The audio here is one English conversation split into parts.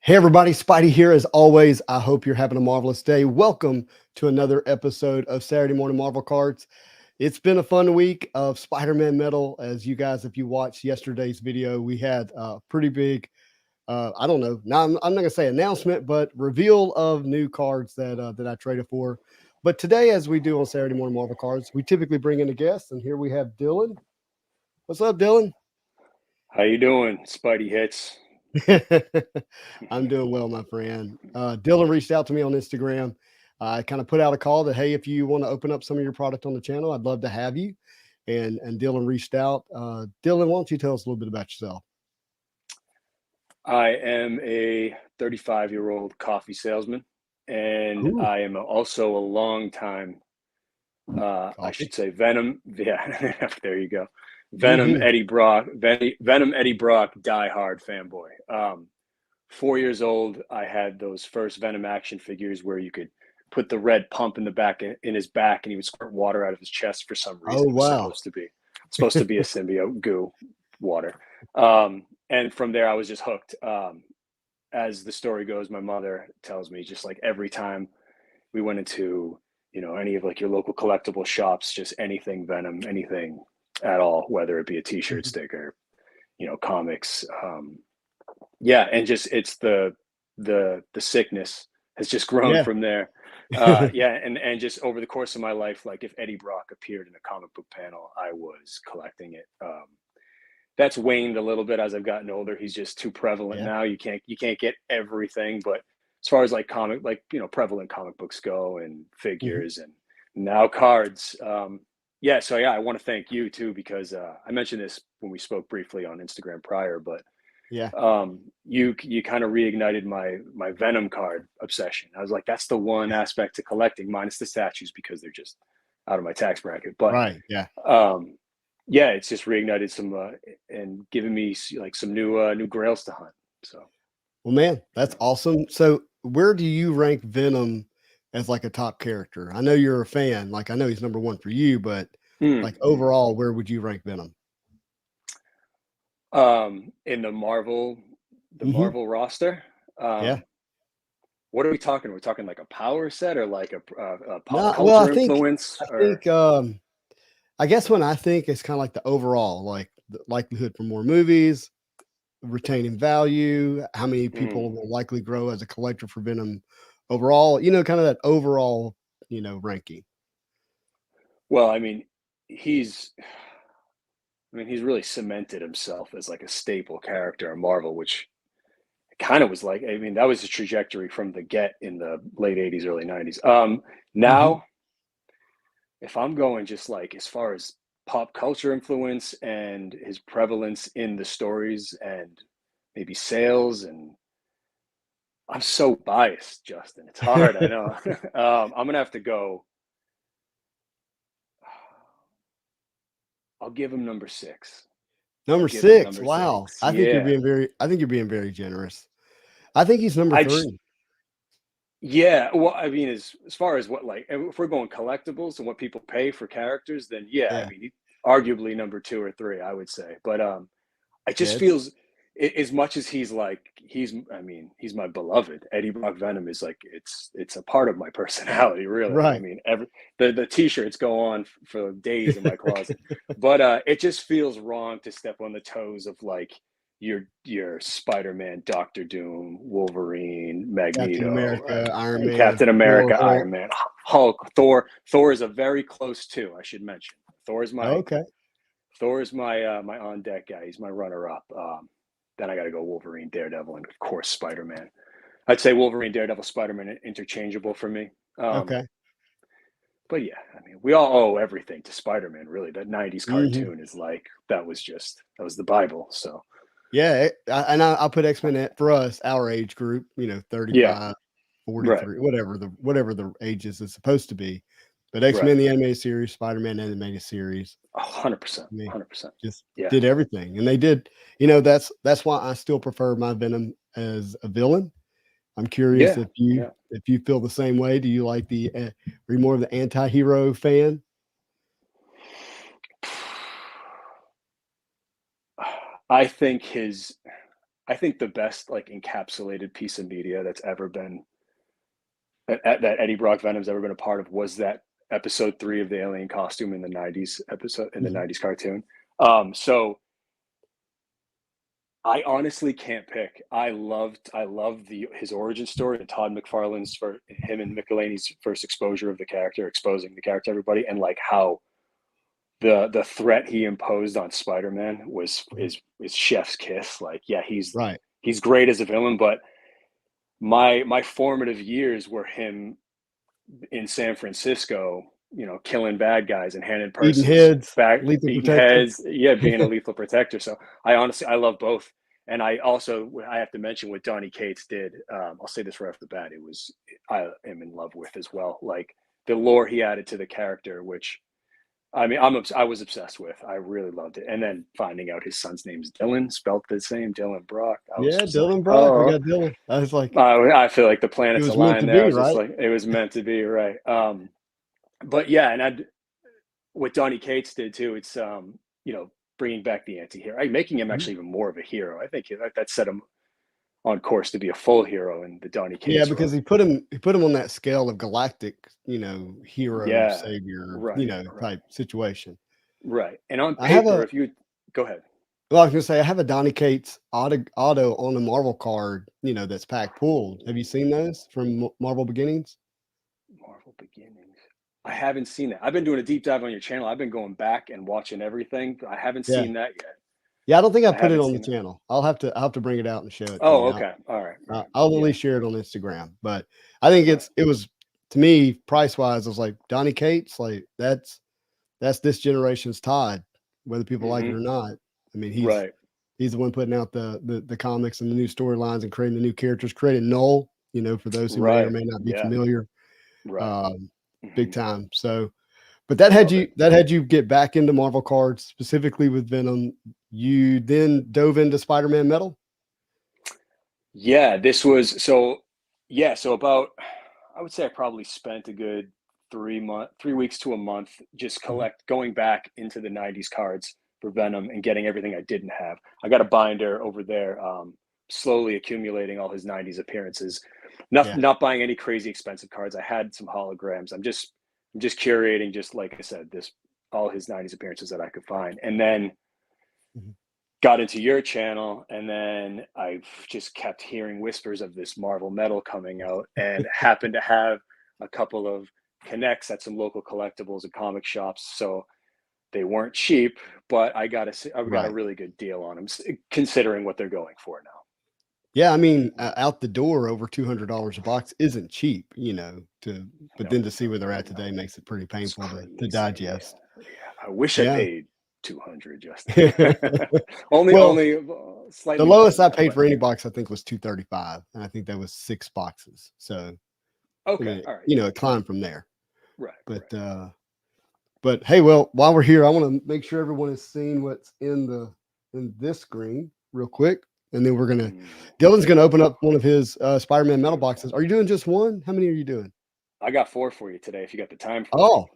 Hey everybody, Spidey here as always. I hope you're having a marvelous day. Welcome to another episode of Saturday Morning Marvel Cards. It's been a fun week of Spider-Man Metal. As you guys, if you watched yesterday's video, we had a pretty big, I don't know, now I'm not gonna say announcement, but reveal of new cards that I traded for. But today, as we do on Saturday Morning Marvel Cards, we typically bring in a guest, and here we have Dylan. What's up, Dylan? How you doing, Spidey Hits? I'm doing well, my friend. Dylan reached out to me on Instagram. I kind of put out a call that, hey, if you want to open up some of your product on the channel, I'd love to have you. And Dylan reached out. Dylan, why don't you tell us a little bit about yourself? I am a 35-year-old coffee salesman, and Ooh, I am also a long time, I coffee. should say, Venom. Yeah, there you go. Venom Mm-hmm. Eddie Brock, Venom Eddie Brock, diehard fanboy. 4 years old, I had those first Venom action figures where you could put the red pump in the back in his back, and he would squirt water out of his chest for some Oh, reason. It was wow. supposed to be a symbiote goo water. And from there, I was just hooked. As the story goes, my mother tells me just like every time we went into any of like your local collectible shops, just anything Venom, anything at all, whether it be a T-shirt, Mhm. sticker, comics. Yeah, and just it's the sickness has just grown Yeah. from there. Yeah, and just over the course of my life, like if Eddie Brock appeared in a comic book panel, I was collecting it. That's waned a little bit as I've gotten older. He's just too prevalent Yeah. now. You can't get everything, but as far as like prevalent comic books go and Mhm. figures and now cards. Yeah, so yeah, I want to thank you too because I mentioned this when we spoke briefly on Instagram prior, but Yeah. you kind of reignited my Venom card obsession. I was like, that's the one aspect to collecting, minus the statues because they're just out of my tax bracket. But Right. Yeah. um, yeah, it's just reignited some and given me like some new grails to hunt. So Well, man, that's yeah. awesome. So, where do you rank Venom as like a top character? I know you're a fan. Like, I know he's number one for you, but like Mm-hmm. overall, where would you rank Venom? In the Hmm. Marvel roster. Yeah. Um, what are we talking? Are we talking like a power set or like a pop No, well, culture influence I or? think, I guess when I think it's kind of like the overall, like the likelihood for more movies, retaining value, how many Mm. people will likely grow as a collector for Venom overall, kind of that overall, ranking. Well, he's he's really cemented himself as like a staple character in Marvel, which kind of was like, that was the trajectory from the get in the late 80s, early 90s. Hmm. Now, if I'm going just like as far as pop culture influence and his prevalence in the stories and maybe sales, and I'm so biased, Justin. It's hard, I know. I'm gonna have to go. I'll give him number six. I'll Number give him six. number Wow. six. Yeah. I think you're being very generous. I think he's number I just three. Yeah, well, as far as what like if we're going collectibles and what people pay for characters, then yeah, Yeah. arguably number two or three, I would say. But it Yeah. just feels as much as he's my beloved. Eddie Brock Venom is like it's a part of my personality, really. Right. Every the t-shirts go on for days in my closet, but it just feels wrong to step on the toes of like your Spider-Man, Doctor Doom, Wolverine, Captain Magneto, America, Iron and Man, Captain Thor, America, Hulk. Iron Man, Hulk, Thor. Thor is a very close two, I should mention. Thor is my Okay. Thor is my on deck guy. He's my runner up. Then I got to go Wolverine, Daredevil, and of course Spider Man. I'd say Wolverine, Daredevil, Spider Man interchangeable for me. Um, Okay. but yeah, we all owe everything to Spider Man. Really, that '90s Hmm. cartoon is like that was the Bible. So Yeah. And I'll put X-Men at, for us, our age group, yeah, 35, right, 43, whatever the ages is supposed to be. But right, X-Men, the animated series, Spider-Man animated series, 100%, I mean, 100%. just Yeah, did everything. And they did, that's why I still prefer my Venom as a villain. I'm curious yeah, if you yeah. if you feel the same way. Do you like are you more of the anti-hero fan? I think his I think the best like encapsulated piece of media that's ever been that Eddie Brock Venom's ever been a part of was that episode 3 of the alien costume in the 90s episode in the 90s cartoon. So I honestly can't pick. I loved his origin story and Todd McFarlane's for him and Michelinie's first exposure of the character, exposing the character to everybody, and like how the threat he imposed on Spider-Man was chef's kiss. Like, yeah, he's great as a villain, but my formative years were him in San Francisco, you know, killing bad guys and handing persons eating heads, eating heads, being a lethal protector. So I love both. And I have to mention what Donny Cates did. I'll say this right off the bat. I am in love with as well. Like the lore he added to the character, which I mean, I was obsessed with. I really loved it. And then finding out his son's name's Dylan, spelled the same, Dylan Brock. Dylan Brock. Oh. I got Dylan. I was like, I feel like the planets aligned there. Right? Like, it was meant to be, right? But yeah, and what Donny Cates did too. It's you know, bringing back the anti-hero, making him actually even more of a hero. I think that set him on course to be a full hero in the Donny Cates. Yeah, because he put him on that scale of galactic, you know, hero, savior, type situation. Right. And on paper, if you go ahead. Well, I was gonna say I have a Donny Cates auto on a Marvel card, you know, that's pack pulled. Have you seen those from Marvel Beginnings? Marvel Beginnings. I haven't seen that. I've been doing a deep dive on your channel. I've been going back and watching everything. I haven't seen that yet. Yeah, I don't think I put it on the channel. I'll have to bring it out and show it. Oh, okay. All right. I'll at least share it on Instagram. But I think it was, to me, price wise, I was like, Donny Cates, like that's this generation's Todd, whether people like it or not. I mean, he's the one putting out the comics and the new storylines and creating the new characters, creating Null, you know, for those who may or may not be familiar. Big time. So, but that had you get back into Marvel cards, specifically with Venom. You then dove into Spider-Man Metal. Yeah, so about, I would say I probably spent a good 3 weeks to a month just going back into the 90s cards for Venom and getting everything I didn't have. I got a binder over there, slowly accumulating all his 90s appearances. Not buying any crazy expensive cards. I had some holograms. I'm just curating, just like I said, all his 90s appearances that I could find. And then got into your channel, and then I've just kept hearing whispers of this Marvel Metal coming out, and happened to have a couple of connects at some local collectibles and comic shops. So they weren't cheap, but I got a really good deal on them, considering what they're going for now. Yeah, I mean, out the door, over $200 a box isn't cheap, you know. Then to see where they're at today makes it pretty painful to digest. Yeah. I wish I paid 200 just only slightly. The lowest I paid for any box, I think, was $235, and I think that was 6 boxes. So okay, I mean, all right, you know, it climbed from there. Right. But hey, well, while we're here, I want to make sure everyone has seen what's in this screen real quick. And then Dylan's gonna open up one of his Spider-Man Metal boxes. Are you doing just one? How many are you doing? I got 4 for you today, if you got the time for Oh,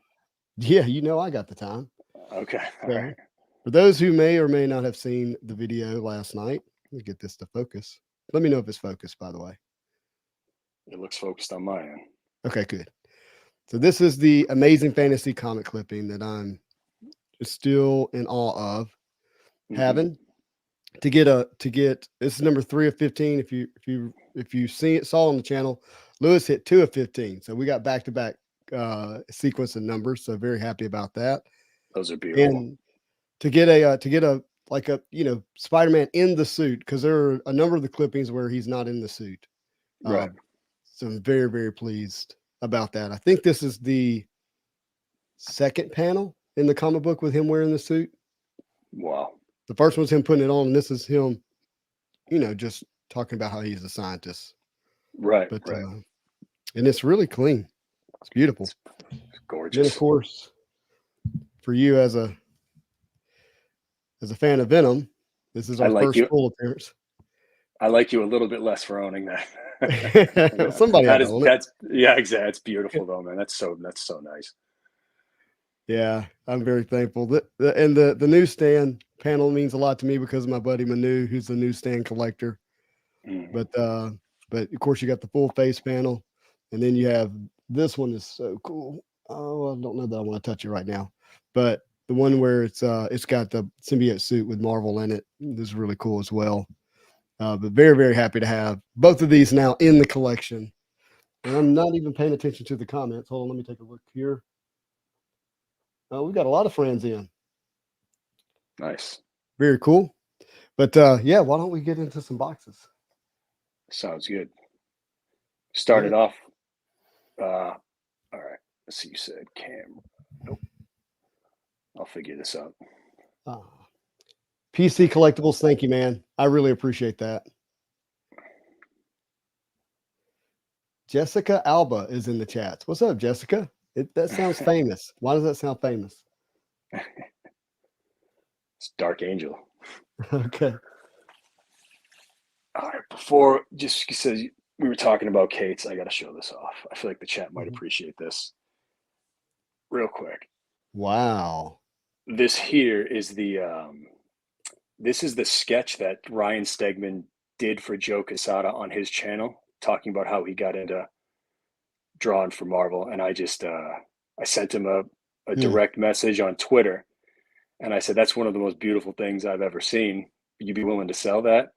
yeah, you know I got the time. Okay. All right. For those who may or may not have seen the video last night, let me get this to focus. Let me know if it's focused, by the way. It looks focused on my end. Okay, good. So this is the Amazing Fantasy comic clipping that I'm still in awe of having. To get this is number 3 of 15. If you saw on the channel, Lewis hit 2 of 15. So we got back-to-back sequence of numbers. So very happy about that. Those are beautiful. And to get a you know, Spider-Man in the suit, because there are a number of the clippings where he's not in the suit. Right. So I'm very, very pleased about that. I think this is the second panel in the comic book with him wearing the suit. Wow. The first one's him putting it on, and this is him, you know, just talking about how he's a scientist. Right. But and it's really clean. It's beautiful. It's gorgeous. And of course, for you as a fan of Venom, this is our first full appearance. I like you a little bit less for owning that. Somebody exactly. It's beautiful though, man. That's so nice. Yeah, I'm very thankful. The newsstand panel means a lot to me because of my buddy Manu, who's a newsstand collector. Mm. But of course you got the full face panel, and then you have this one is so cool. Oh, I don't know that I want to touch it right now, but the one where it's got the symbiote suit with Marvel in it. This is really cool as well. But very, very happy to have both of these now in the collection. And I'm not even paying attention to the comments. Hold on, let me take a look here. We've got a lot of friends in. Nice. Very cool. But yeah, why don't we get into some boxes? Sounds good. Started off. All right. Let's see. You said Cam. Nope. I'll figure this out. PC Collectibles, thank you, man. I really appreciate that. Jessica Alba is in the chats. What's up, Jessica? That sounds famous. Why does that sound famous? It's Dark Angel. Okay. All right. Before, just because we were talking about Kate's, I got to show this off. I feel like the chat might appreciate this. Real quick. Wow. This here is this is the sketch that Ryan Stegman did for Joe Quesada on his channel, talking about how he got into drawing for Marvel. And I just I sent him a direct message on Twitter, and I said, that's one of the most beautiful things I've ever seen. Would you be willing to sell that?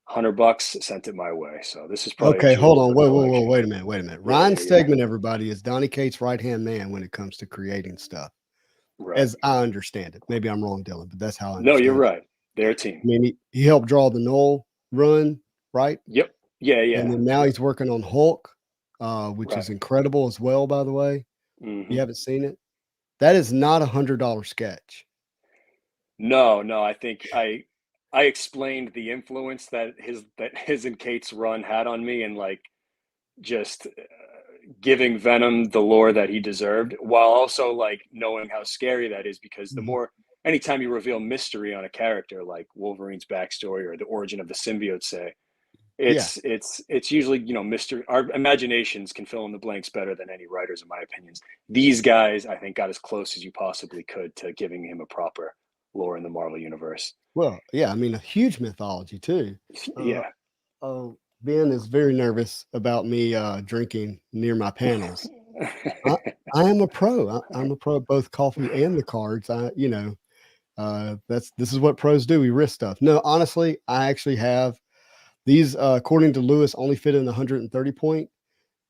$100, sent it my way. So this is probably okay. Hold on. Wait a minute. Ryan Stegman, everybody, is Donnie Cates' right-hand man when it comes to creating stuff. Right. As I understand it. Maybe I'm wrong, Dylan, but that's how I understand No, you're it. right. They're a team. I mean, he helped draw the Knoll run, right? Yep. Yeah. And then now he's working on Hulk, which is incredible as well, by the way. Mm-hmm. You haven't seen it? That is not $100 sketch. No. I think I explained the influence that his and Kate's run had on me, and like just giving Venom the lore that he deserved, while also like knowing how scary that is, because the more anytime you reveal mystery on a character like Wolverine's backstory or the origin of the symbiote, say, it's usually, mystery. Our imaginations can fill in the blanks better than any writers, in my opinions. These guys, I think, got as close as you possibly could to giving him a proper lore in the Marvel universe. Well, yeah, I mean, a huge mythology too. Yeah. Ben is very nervous about me drinking near my panels. I am a pro. I'm a pro of both coffee and the cards. This is what pros do. We risk stuff. No, honestly, I actually have these. According to Lewis, only fit in 130 point,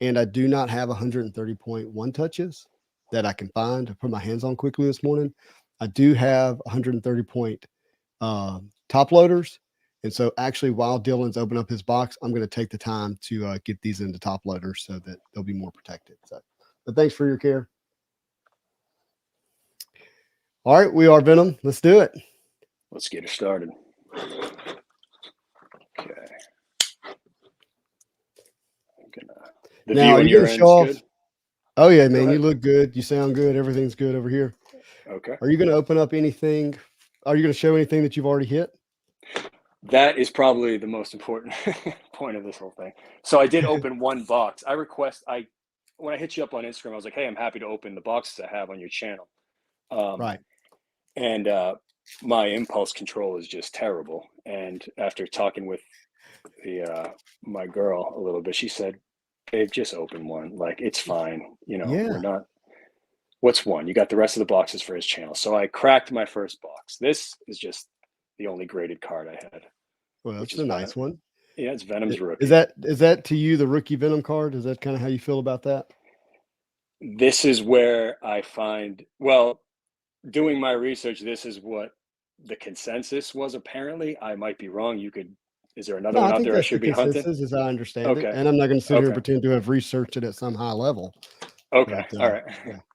and I do not have 130 point one touches that I can find to put my hands on quickly this morning. I do have 130 point top loaders. And so actually, while Dylan's open up his box, I'm going to take the time to get these into top loaders so that they'll be more protected. So, but thanks for your care. All right, we are Venom. Let's do it. Let's get it started. Okay. The now, view on your end is good? Oh, yeah, man. You look good. You sound good. Everything's good over here. Okay. Are you going to open up anything? Are you going to show anything that you've already hit? That is probably the most important point of this whole thing. So I did open one box. When I hit you up on Instagram, I was like, hey, I'm happy to open the boxes I have on your channel. Right. And my impulse control is just terrible. And after talking with my girl a little bit, she said, babe, just open one. Like, it's fine. We're not. What's one? You got the rest of the boxes for his channel. So I cracked my first box. This is just the only graded card I had. Well, that's a nice one. Yeah, it's Venom's rookie. Is that to you the rookie Venom card? Is that kind of how you feel about that? This is where I find, well, doing my research, this is what the consensus was. Apparently, I might be wrong. Is there another one out there I should be hunting? As I understand it, and I'm not going to sit here and pretend to have researched it at some high level. Okay, but, all right,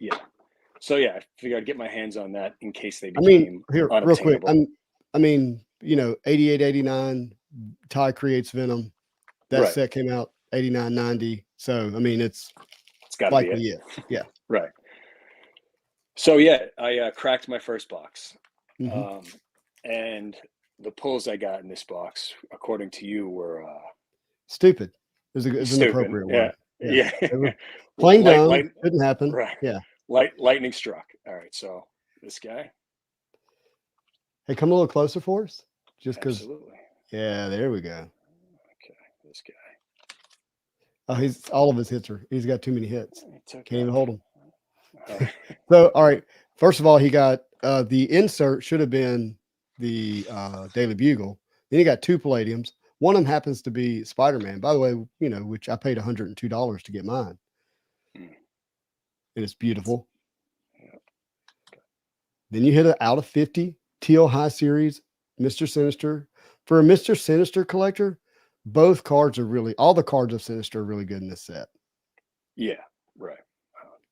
yeah. So yeah, I figured I'd get my hands on that in case they became here real quick. 88, 89, Ty creates Venom. That set came out 89, 90. So it's got to be it. Yeah. Right. So yeah, I cracked my first box, and the pulls I got in this box, according to you, were stupid. It was an appropriate word. Yeah. Plain dumb. Couldn't happen. Right. Yeah. Lightning struck. All right, so this guy. Hey, come a little closer for us, just because. Absolutely. Yeah, there we go. Okay, this guy. Oh, he's all of his hits are. He's got too many hits. Can't even hold him. Right. So, all right. First of all, he got the insert should have been the Daily Bugle. Then he got 2 palladiums. One of them happens to be Spider-Man, by the way, which I paid $102 to get mine. And it's beautiful. Yeah. Then you hit it out of 50 Teal High Series, Mr. Sinister. For a Mr. Sinister collector, both cards are all the cards of Sinister are really good in this set. Yeah, right.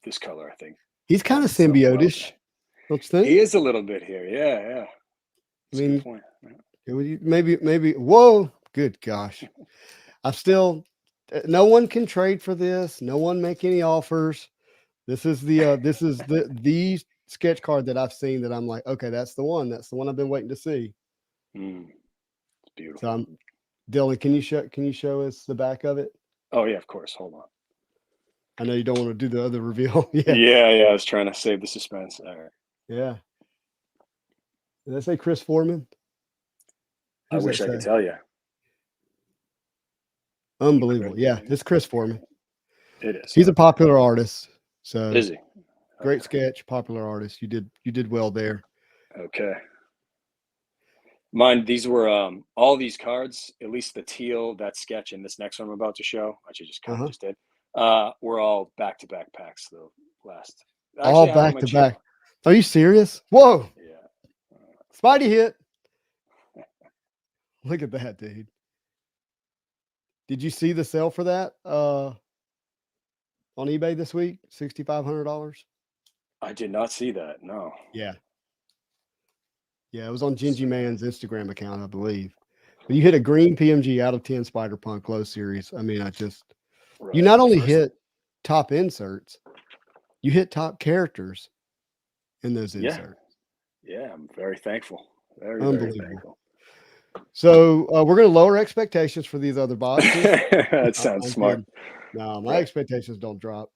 This color, I think. He's kind of symbiotish, don't you think? He is a little bit here. Yeah. That's a good point. Yeah. Maybe. Whoa, good gosh! No one can trade for this. No one make any offers. This is the sketch card that I've seen that I'm like, okay, that's the one. That's the one I've been waiting to see. It's beautiful. So Dylan, can you show us the back of it? Oh yeah, of course. Hold on. I know you don't want to do the other reveal. Yeah. I was trying to save the suspense. All right. Yeah. Did I say Chris Foreman? I wish I could tell you. Unbelievable. Yeah, it's Chris Foreman. It is. He's a popular artist. So is he? Great sketch, popular artist. You did well there. Okay. Mine, these were all these cards, at least the teal, that sketch, and this next one I'm about to show, which I just kind of just did, were all back-to-back packs. The last. All back-to-back. Are you serious? Whoa. Yeah. Spidey hit. Look at that, dude. Did you see the sale for that on eBay this week? $6,500. I did not see that. No. Yeah, it was on Gingy Man's Instagram account, I believe. But you hit a green PMG out of 10 Spider-Punk Low Series. I mean, you not only hit top inserts, you hit top characters in those inserts. Yeah, I'm very thankful. Very thankful. So we're going to lower expectations for these other boxes. That sounds smart. No, my expectations don't drop.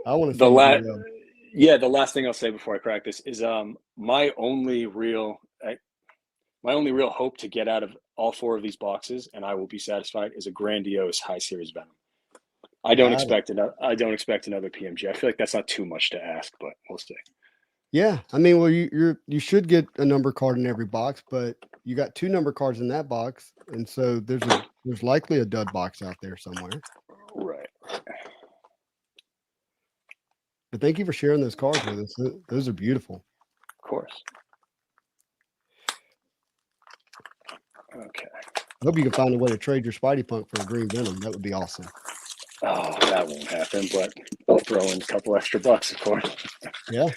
I want to the last thing I'll say before I crack this is my only real hope to get out of all 4 of these boxes, and I will be satisfied, is a grandiose high series Venom. I don't expect another PMG. I feel like that's not too much to ask, but we'll see. Yeah, I mean, well, you should get a number card in every box, but you got 2 number cards in that box, and so there's likely a dud box out there somewhere. Right. But thank you for sharing those cards with us. Those are beautiful. Of course. Okay. I hope you can find a way to trade your Spidey Punk for a green Venom. That would be awesome. Oh, that won't happen, but I'll throw in a couple extra bucks, of course. Yeah.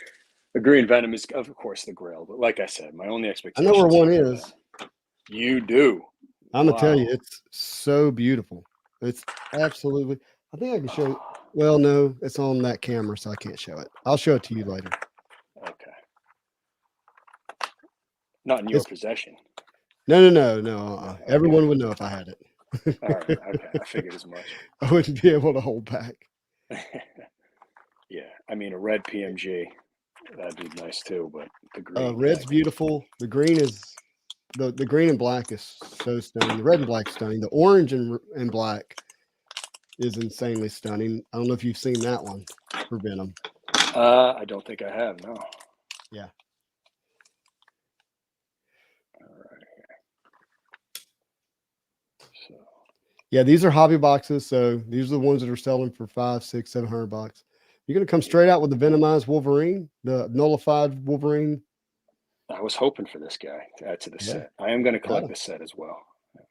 The green Venom is, of course, the Grail. But like I said, my only expectation. I know where one is. You do. I'm going to tell you, it's so beautiful. It's absolutely. I think I can show you. Well, no, it's on that camera, so I can't show it. I'll show it to you later. Okay. Not in your possession. No. Everyone would know if I had it. All right. Okay. I figured as much. I wouldn't be able to hold back. Yeah. I mean, a red PMG, that'd be nice too, but the green. Red's beautiful. The green is the green and black is so stunning. The red and black is stunning. The orange and black is insanely stunning. I don't know if you've seen that one for Venom. I don't think I have. No. Yeah. All right. So. Yeah, these are hobby boxes. So these are the ones that are selling for $500, $600, $700. You're going to come straight out with the Venomized Wolverine, the nullified Wolverine. I was hoping for this guy to add to the set. I am going to collect the set as well. Yeah.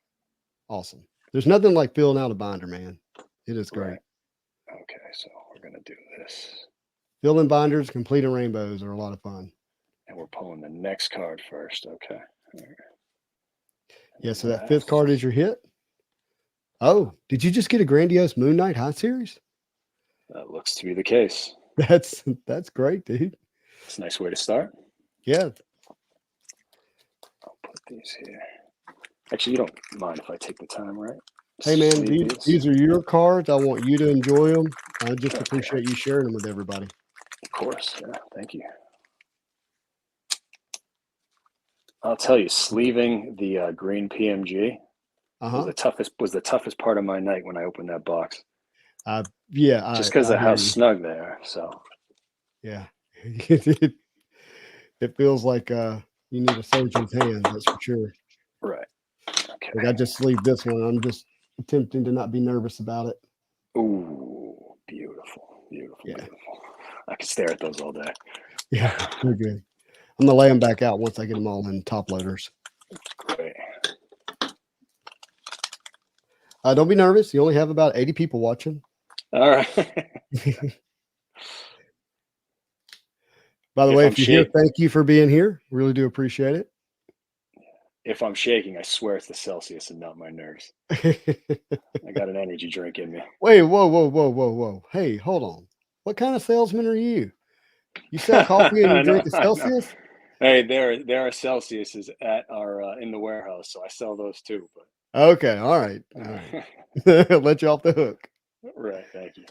Awesome. There's nothing like filling out a binder, man. It is great. Right. Okay, so we're going to do this. Filling binders, completing rainbows are a lot of fun. And we're pulling the next card first. Okay. Right. Yeah, so that 5th card is your hit. Oh, did you just get a grandiose Moon Knight High Series? That looks to be the case. That's great, dude. It's a nice way to start. Yeah. I'll put these here. Actually, you don't mind if I take the time, right? Hey, man, these are your cards. I want you to enjoy them. I just appreciate you sharing them with everybody. Of course. Yeah, thank you. I'll tell you, sleeving the green PMG was the toughest part of my night when I opened that box. Yeah, just because of how you. snug they are. So yeah, it feels like you need a surgeon's hand. That's for sure. Right. Okay. Like I just sleeved this one. I'm just attempting to not be nervous about it. Ooh, beautiful, beautiful, Yeah. beautiful. I could stare at those all day. Yeah, they're good. I'm gonna lay them back out once I get them all in top loaders. Great. Don't be nervous. You only have about 80 people watching. All right. By the way, if you're here, thank you for being here. Really do appreciate it. If I'm shaking, I swear it's the Celsius and not my nerves. I got an energy drink in me. Wait, whoa. Hey, hold on. What kind of salesman are you? You sell coffee and you drink a Celsius? Hey, there are Celsiuses at our in the warehouse, so I sell those too. But okay, all right. Let you off the hook. Right, thank you.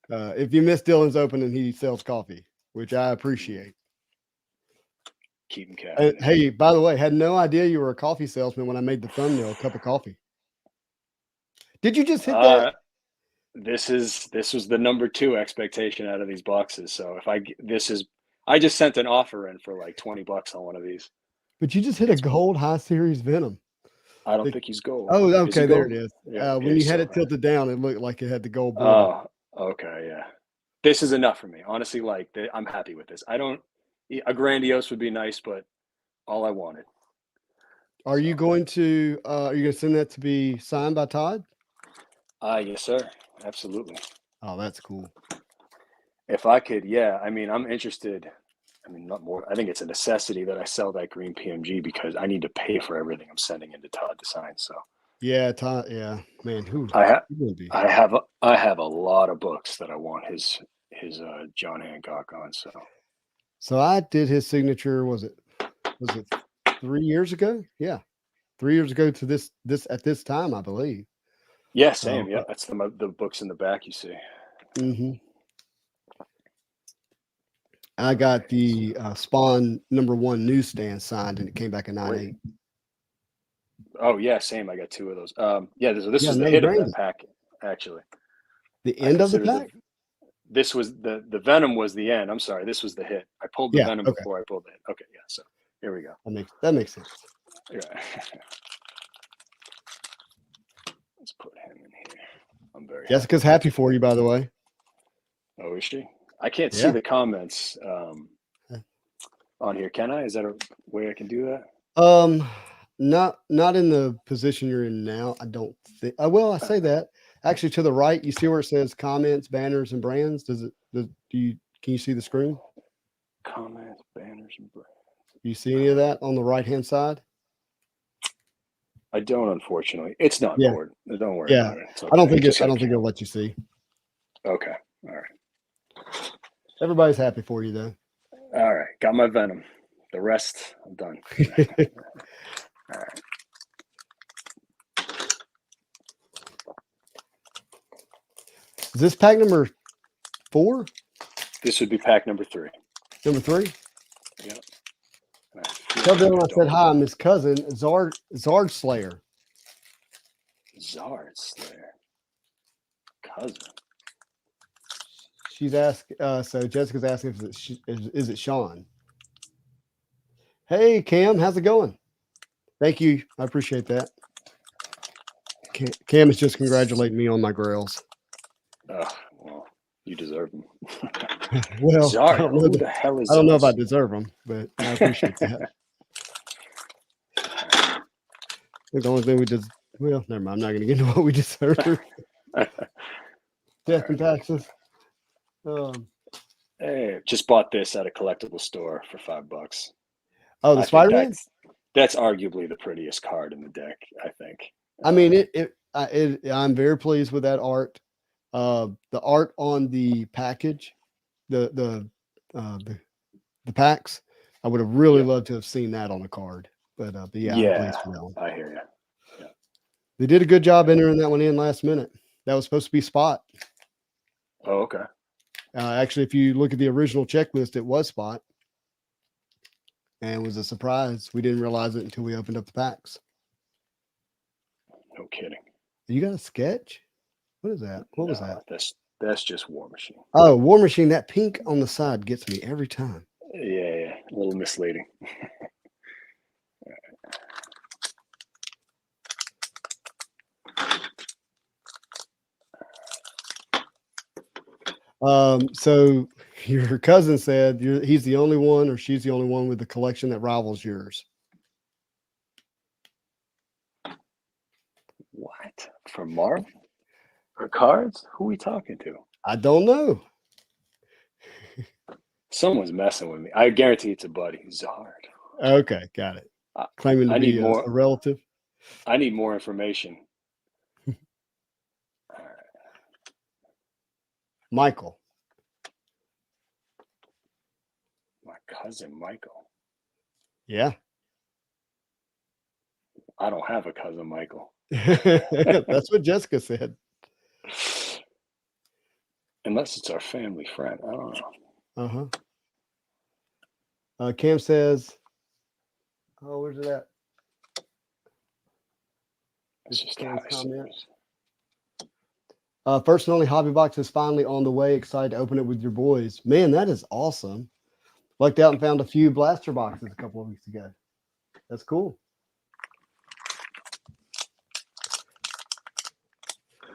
If you miss Dylan's opening, he sells coffee, which I appreciate. Keep him cash. Hey, by the way, had no idea you were a coffee salesman when I made the thumbnail, cup of coffee. Did you just hit that? This was the number 2 expectation out of these boxes. So if I just sent an offer in for like $20 on one of these. But you just hit a gold high series Venom. I don't think he's gold. Oh, okay, there it is. Yeah, when you had it tilted down, it looked like it had the gold border. Oh, okay, yeah. This is enough for me. Honestly, like I'm happy with this. A grandiose would be nice, but all I wanted. Are you going to send that to be signed by Todd? Yes, sir. Absolutely. Oh, that's cool. If I could, yeah. I mean, I'm interested. I mean, not more. I think it's a necessity that I sell that green PMG because I need to pay for everything I'm sending into Todd to sign. So yeah, Todd. Yeah, man. I have a lot of books that I want his John Hancock on. So I did his signature. Was it 3 years ago? Yeah, 3 years ago to this at this time, I believe. Yeah, same. Yeah, that's the books in the back you see. Mm-hmm. I got the Spawn #1 newsstand signed, and it came back in 98. Oh yeah, same. I got 2 of those. Yeah, this was the hit of that pack, actually. The end of the pack. This was the Venom was the end. I'm sorry, this was the hit. I pulled the Venom before I pulled the hit. Okay, yeah. So here we go. That makes sense. Yeah. Let's put him in here. I'm very. Jessica's happy for you, by the way. Oh, is she? I can't see the comments on here. Can I? Is that a way I can do that? Not in the position you're in now. I don't think. Well, I say that. Actually, to the right, you see where it says comments, banners, and brands. Can you see the screen? Comments, banners, and brands. You see any of that on the right-hand side? I don't, unfortunately. It's not important. Don't worry about it. Okay. I don't think it'll let you see. Okay. All right. Everybody's happy for you, though. All right. Got my Venom. The rest, I'm done. All right. Is this pack number 4? This would be pack number 3. Number 3? Yep. Tell Dylan I said hi. I'm his cousin, Zard Slayer. Zard Slayer. Cousin. She's asked. So Jessica's asking if is it Sean? Hey Cam, how's it going? Thank you. I appreciate that. Cam is just congratulating me on my grails. Oh, well, you deserve them. Well, Zard, who the hell is? I don't know if I deserve them, but I appreciate that. The only thing we did. Well, never mind. I'm not going to get into what we deserve. Death and taxes. Hey, just bought this at a collectible store for $5. Oh, the Spider-Man? That's arguably the prettiest card in the deck, I think. I mean, I'm very pleased with that art. The art on the package, the packs, I would have really loved to have seen that on the card. But yeah, I'm pleased with that one. I hear you. Yeah. They did a good job entering that one in last minute. That was supposed to be Spot. Oh, okay. Actually, if you look at the original checklist, it was Spot, and it was a surprise. We didn't realize it until we opened up the packs. No kidding. You got a sketch? What is that? What was that? That's just War Machine. Oh, War Machine. That pink on the side gets me every time. Yeah, a little misleading. So your cousin said he's the only one, or she's the only one with the collection that rivals yours. What? From Marvel? For cards? Who are we talking to? I don't know. Someone's messing with me. I guarantee it's a buddy. Zard. Okay, got it. Claiming to I be need more. a relative. I need more information. Michael. My cousin Michael. Yeah. I don't have a cousin Michael. That's what Jessica said. Unless it's our family friend. I don't know. Cam says, oh, where's it at? It's just Cam's high comment. series. First and only hobby box is finally on the way. Excited to open it with your boys. Man, that is awesome. Lucked out and found a few blaster boxes a couple of weeks ago. That's cool.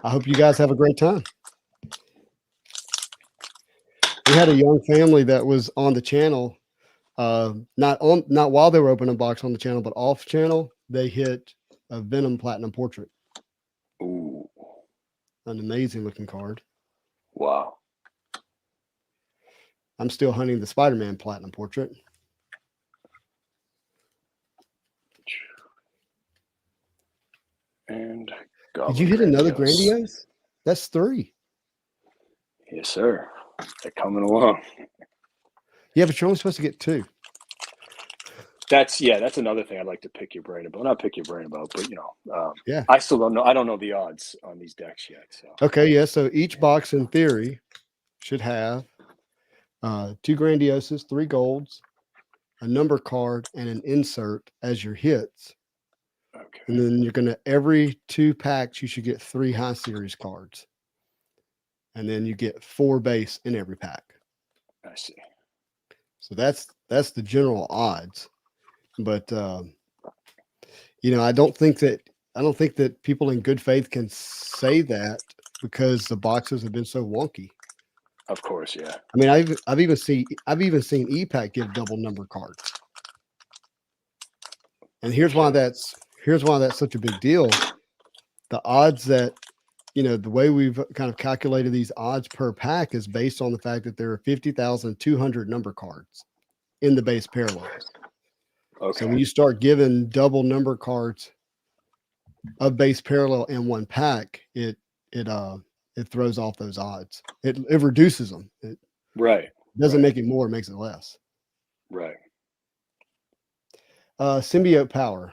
I hope you guys have a great time. We had a young family that was on the channel, not while they were opening a box on the channel, but off channel. They hit a Venom Platinum Portrait. Ooh. An amazing looking card. Wow. I'm still hunting the Spider-Man Platinum Portrait. And did you hit another Grandiose? That's 3. Yes, sir. They're coming along. Yeah, but you're only supposed to get 2. That's another thing I'd like to pick your brain about. Not pick your brain about, but yeah. I still don't know. I don't know the odds on these decks yet. So okay, yeah. So each box in theory should have 2 Grandioses, 3 golds, a number card, and an insert as your hits. Okay. And then you're gonna every 2 packs you should get 3 high series cards. And then you get 4 base in every pack. I see. So that's the general odds. But I don't think that people in good faith can say that because the boxes have been so wonky. Of course, yeah. I mean, I've even seen EPAC give double number cards. And here's why that's such a big deal. The odds that the way we've kind of calculated these odds per pack is based on the fact that there are 50,200 number cards in the base parallels. Okay. So when you start giving double number cards of base parallel in one pack, it throws off those odds. It reduces them. It doesn't make it more, it makes it less. Right. Symbiote Power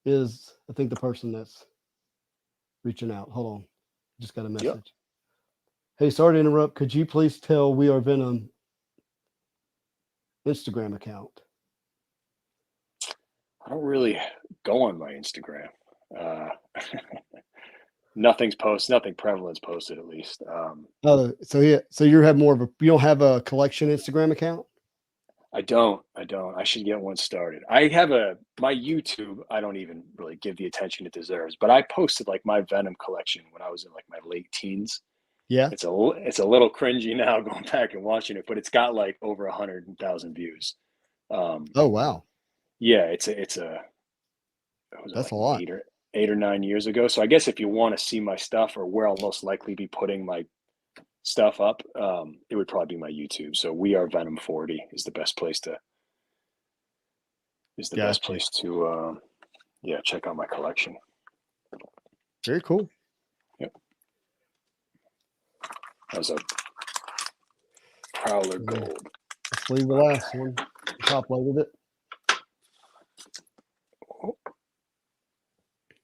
is, I think, the person that's reaching out. Hold on. Just got a message. Yep. Hey, sorry to interrupt. Could you please tell We Are Venom Instagram account? I don't really go on my Instagram. Nothing prevalent's posted, at least. So you don't have a collection Instagram account? I don't. I should get one started. I have my YouTube. I don't even really give the attention it deserves, but I posted like my Venom collection when I was in like my late teens. Yeah. It's a little cringy now going back and watching it, but it's got like over 100,000 views. Oh, wow. Yeah. That's a lot. 8 or 9 years ago. So I guess if you want to see my stuff or where I'll most likely be putting my stuff up, it would probably be my YouTube. So We Are Venom 40 is the best place to check out my collection. Very cool. Yep. That was a Prowler Gold. Let's leave the last one. Top loaded it.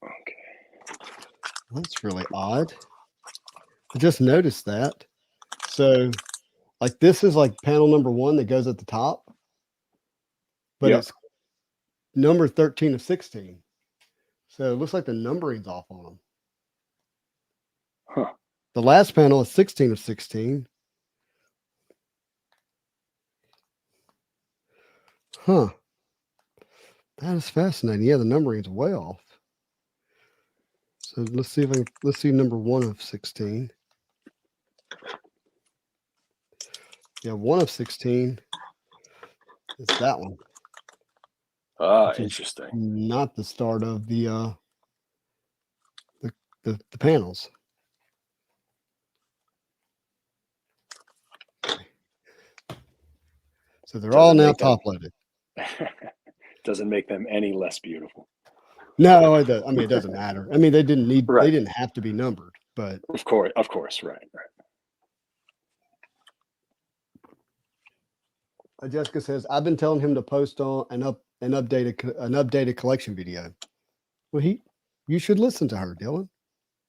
Okay. That's really odd. I just noticed that. So, like, this is like panel number 1 that goes at the top, but Yep. it's number 13 of 16. So it looks like the numbering's off on them. Huh. The last panel is 16 of 16. Huh. That is fascinating. Yeah, the numbering's way off. So let's see number 1 of 16. Yeah, 1 of 16 is that one. Ah, interesting. Not the start of the panels. Okay. So they're all now top loaded. Doesn't make them any less beautiful. No, it does. I mean, it doesn't matter. I mean, they didn't have to be numbered, but of course, right. Jessica says, I've been telling him to post on an updated collection video. Well, you should listen to her, Dylan.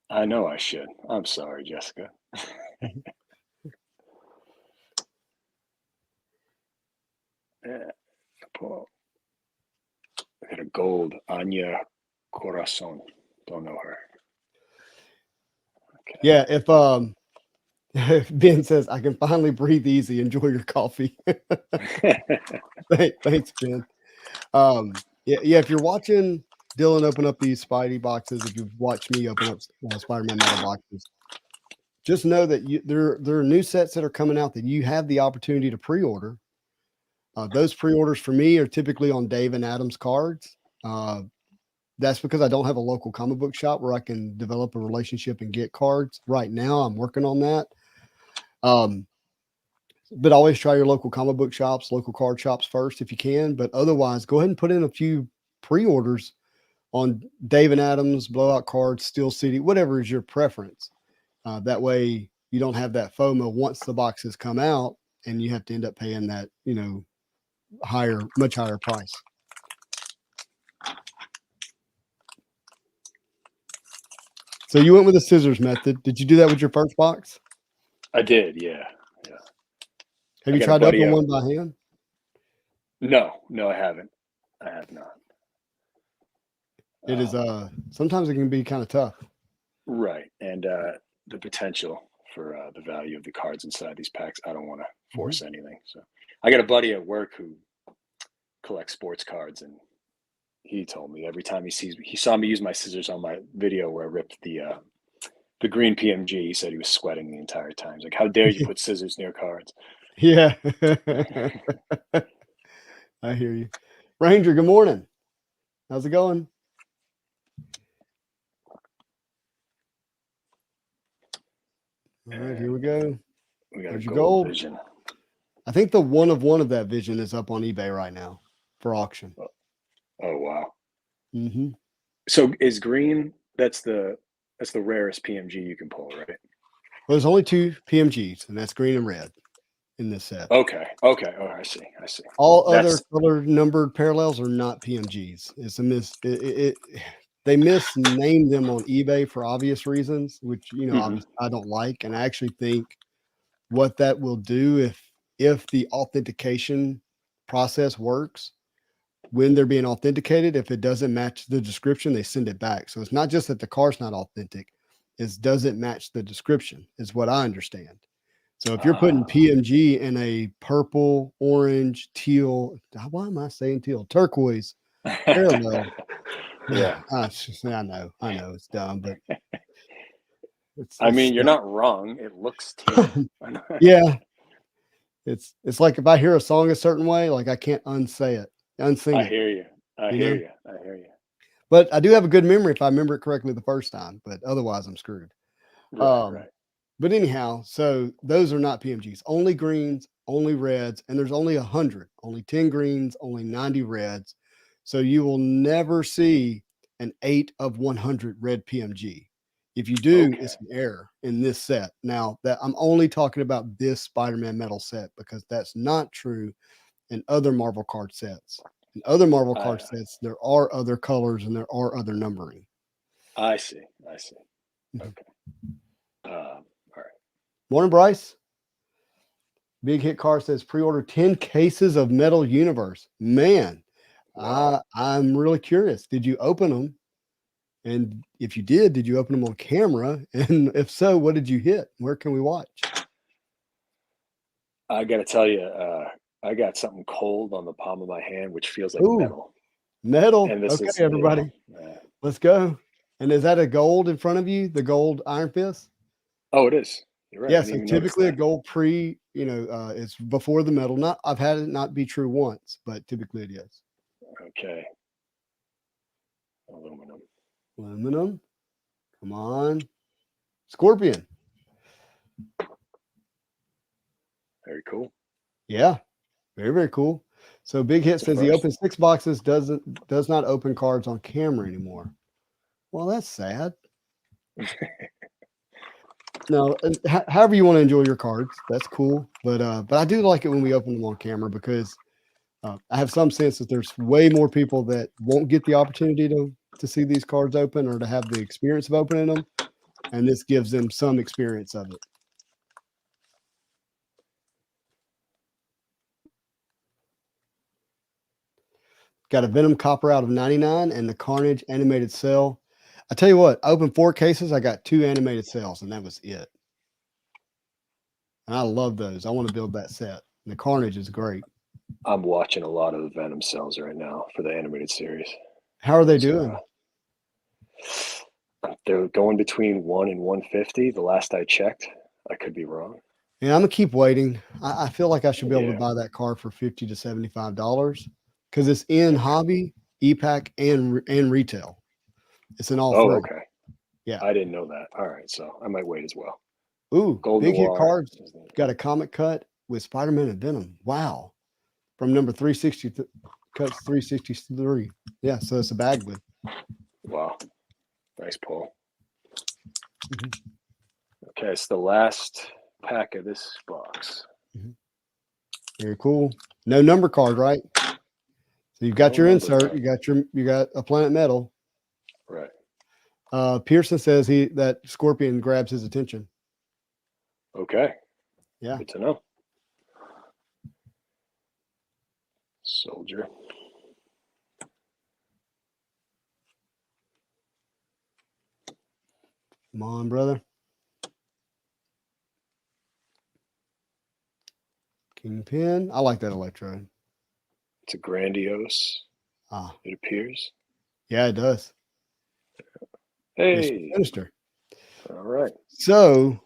I know I should. I'm sorry, Jessica. Yeah. I got a gold Anya Corazon. Don't know her. Okay. Yeah, if Ben says I can finally breathe easy, enjoy your coffee. Thanks, Ben. Yeah, if you're watching Dylan open up these Spidey boxes, if you've watched me open up Spider-Man metal boxes, just know that there are new sets that are coming out that you have the opportunity to pre-order. Those pre-orders for me are typically on Dave and Adam's cards. That's because I don't have a local comic book shop where I can develop a relationship and get cards. Right now, I'm working on that. But always try your local comic book shops, local card shops first if you can. But otherwise, go ahead and put in a few pre-orders on Dave and Adams, Blowout Cards, Steel City, whatever is your preference. That way you don't have that FOMO once the boxes come out and you have to end up paying that, much higher price. So you went with the scissors method. Did you do that with your first box? I did, yeah. Have you tried to open one by hand? No, I haven't. I have not. It is sometimes it can be kind of tough. Right. And the potential for the value of the cards inside these packs, I don't want to force anything. So I got a buddy at work who collects sports cards, and he told me every time he saw me use my scissors on my video where I ripped the green PMG, he said he was sweating the entire time. He's like, how dare you put scissors near cards? Yeah. I hear you. Ranger, good morning. How's it going? All right, here we go. We got a gold vision. I think the one of that vision is up on eBay right now for auction. Oh wow. Mm-hmm. So is green, that's the rarest PMG you can pull, right? Well, there's only 2 PMGs, and that's green and red in this set. Okay. Oh, I see. All other color numbered parallels are not PMGs. It's a they misnamed them on eBay for obvious reasons, which obviously I don't like. And I actually think what that will do if the authentication process works, when they're being authenticated, if it doesn't match the description, they send it back. So it's not just that the car's not authentic, it doesn't match the description, is what I understand. So if you're putting PMG in a purple, orange, teal, why am I saying teal? Turquoise parallel. Yeah. I know it's dumb, but I mean, you're not wrong. It looks teal. Yeah. It's like if I hear a song a certain way, like I can't unsing it. I hear you. I hear you. But I do have a good memory if I remember it correctly the first time, but otherwise I'm screwed. Right. But anyhow, so those are not PMGs, only greens, only reds, and there's only 100, only 10 greens, only 90 reds. So you will never see an 8 of 100 red PMG. If you do, it's an error in this set. Now that I'm only talking about this Spider-Man metal set because that's not true in other Marvel card sets. In other Marvel card sets, there are other colors and there are other numbering. I see. Okay. All Morning, Bryce. Big Hit Car says pre-order 10 cases of Metal Universe. Man, Wow. I'm really curious. Did you open them? And if you did you open them on camera? And if so, what did you hit? Where can we watch? I got to tell you, I got something cold on the palm of my hand, which feels like Ooh, metal. metal. And this Okay, is, everybody, yeah. let's go. And is that a gold in front of you? The gold Iron Fist? Oh, it is. You're right. I Yeah. didn't So even notice typically a that. gold it's before the metal. Not, I've had it not be true once, but typically it is. Okay. Aluminum. Aluminum. Come on. Scorpion. Very cool. Yeah. Very, very cool. So Big Hit It's a says he first. opens 6 boxes, does not open cards on camera anymore. Well, that's sad. No, however you want to enjoy your cards, that's cool. But I do like it when we open them on camera because I have some sense that there's way more people that won't get the opportunity to see these cards open or to have the experience of opening them, and this gives them some experience of it. Got a Venom Copper out of 99 and the Carnage animated cell. I tell you what, I opened 4 cases. I got 2 animated cells, and that was it. And I love those. I want to build that set. And the Carnage is great. I'm watching a lot of the Venom cells right now for the animated series. How are they So, doing? they're going between 1 and 150. The last I checked, I could be wrong. Yeah, I'm gonna keep waiting. I feel like I should be able to Yeah. buy that card for $50 to $75 because it's in hobby, EPAC, and retail. It's in all Oh, 3. okay. Yeah. I didn't know that. All right, so I might wait as well. Ooh, Gold Big Hit Noir. Cards got a comic cut with Spider-Man and Venom. Wow. From number 360, cuts 363. Yeah, so it's a Bagley. Wow. Nice pull. Mhm. Okay, it's the last pack of this box. Very cool. No number card, right? So you've got No your number insert. card. You got a Planet Metal. Right. Pearson says that Scorpion grabs his attention. Okay. Yeah. Good to know. Soldier. Come on, brother. Kingpin. I like that Electro. It's a grandiose. Ah, It appears. yeah, it does. Hey. Sinister. All right. So,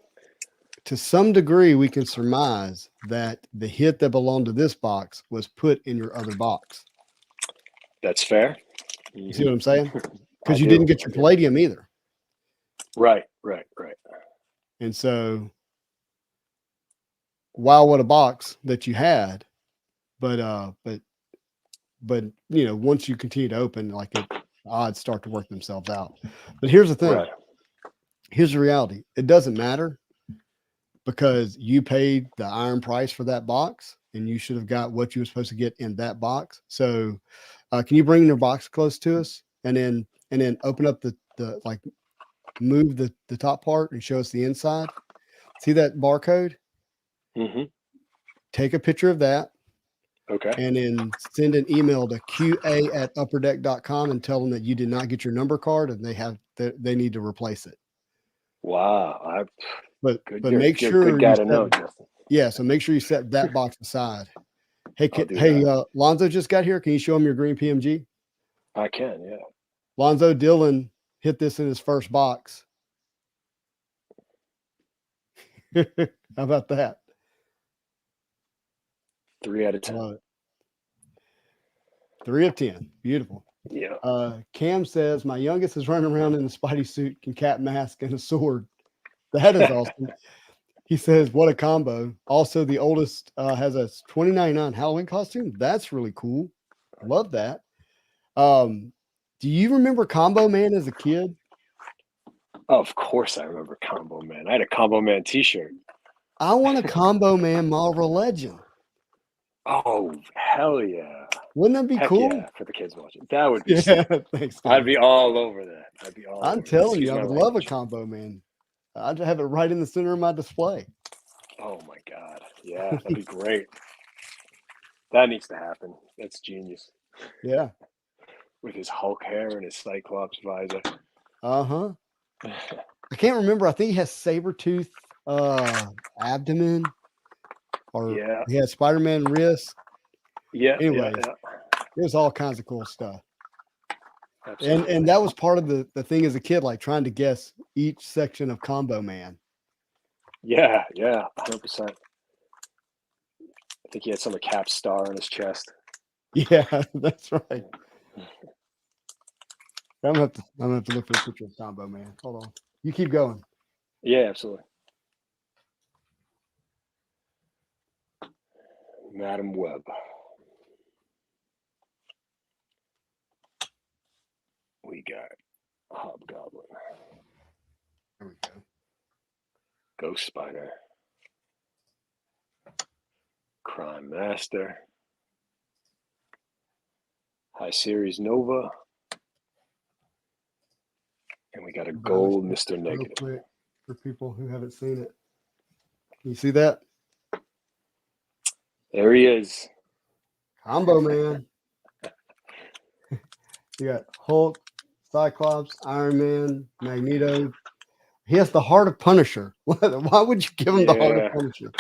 to some degree, we can surmise that the hit that belonged to this box was put in your other box. That's fair. You see what I'm saying? Because I you do. didn't get your Palladium either. Right. And so, wow, what a box that you had. But once you continue to open, like the odds start to work themselves out. But here's the thing. Right. Here's the reality. It doesn't matter because you paid the iron price for that box and you should have got what you were supposed to get in that box. So can you bring your box close to us and then open up the like move the top part and show us the inside? See that barcode? Mm-hmm. Take a picture of that. Okay. And then send an email to qa@upperdeck.com and tell them that you did not get your number card and they need to replace it. Wow. But You're make a sure good guy you to know, Justin. yeah. So make sure you set that box aside. Hey, I'll do that. Lonzo just got here. Can you show him your green PMG? I can, yeah. Lonzo Dillon hit this in his first box. How about that? 3 out of I 10. love it. 3 of 10. Beautiful. Yeah. Cam says my youngest is running around in a Spidey suit and cap mask and a sword. That is awesome. He says, what a combo. Also, the oldest has a 2099 Halloween costume. That's really cool. Love that. Do you remember Combo Man as a kid? Of course I remember Combo Man. I had a Combo Man t-shirt. I want a Combo Man Marvel Legend. Oh, hell yeah. Wouldn't that be Heck cool? yeah, for the kids watching. That would be Yeah, sick. thanks, I'd be all over that. I'm telling you, I would love a Combo Man. I'd have it right in the center of my display. Oh my God. Yeah, that'd be great. That needs to happen. That's genius. Yeah. With his Hulk hair and his Cyclops visor. Uh-huh. I can't remember. I think he has saber-tooth abdomen, or Yeah. he has Spider-Man wrist. Yeah. Anyways, there's all kinds of cool stuff. Absolutely. And that was part of the thing as a kid, like trying to guess each section of Combo Man. Yeah. 100%. I think he had some of Cap's star on his chest. Yeah, that's right. I'm gonna have to look for a picture of Combo Man. Hold on. You keep going. Yeah, absolutely. Madam Web. We got Hobgoblin. There we go. Ghost Spider. Crime Master. High Series Nova. And we got a gold Mr. Real Negative. quick for people who haven't seen it. You see that? There he is. Combo Man. You got Hulk, Cyclops, Iron Man, Magneto. He has the heart of Punisher. Why would you give him the heart of Punisher?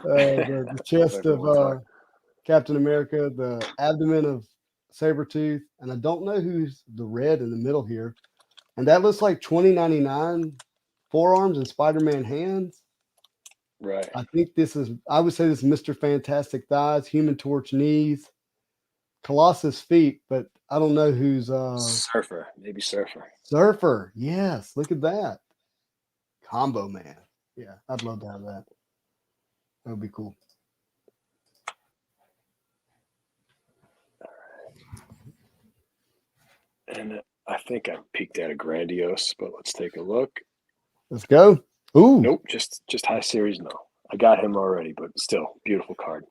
The chest of Captain America, the abdomen of Sabretooth, and I don't know who's the red in the middle here. And that looks like 2099 forearms and Spider-Man hands. Right. I would say this is Mr. Fantastic thighs, Human Torch knees, Colossus feet, but I don't know who's Surfer. Maybe Surfer. Surfer. Yes, look at that. Combo Man. Yeah, I'd love to have that. That would be cool. And I think I peeked at a Grandiose, but let's take a look. Let's go. Ooh. Nope, just High Series. No, I got him already, but still, beautiful card.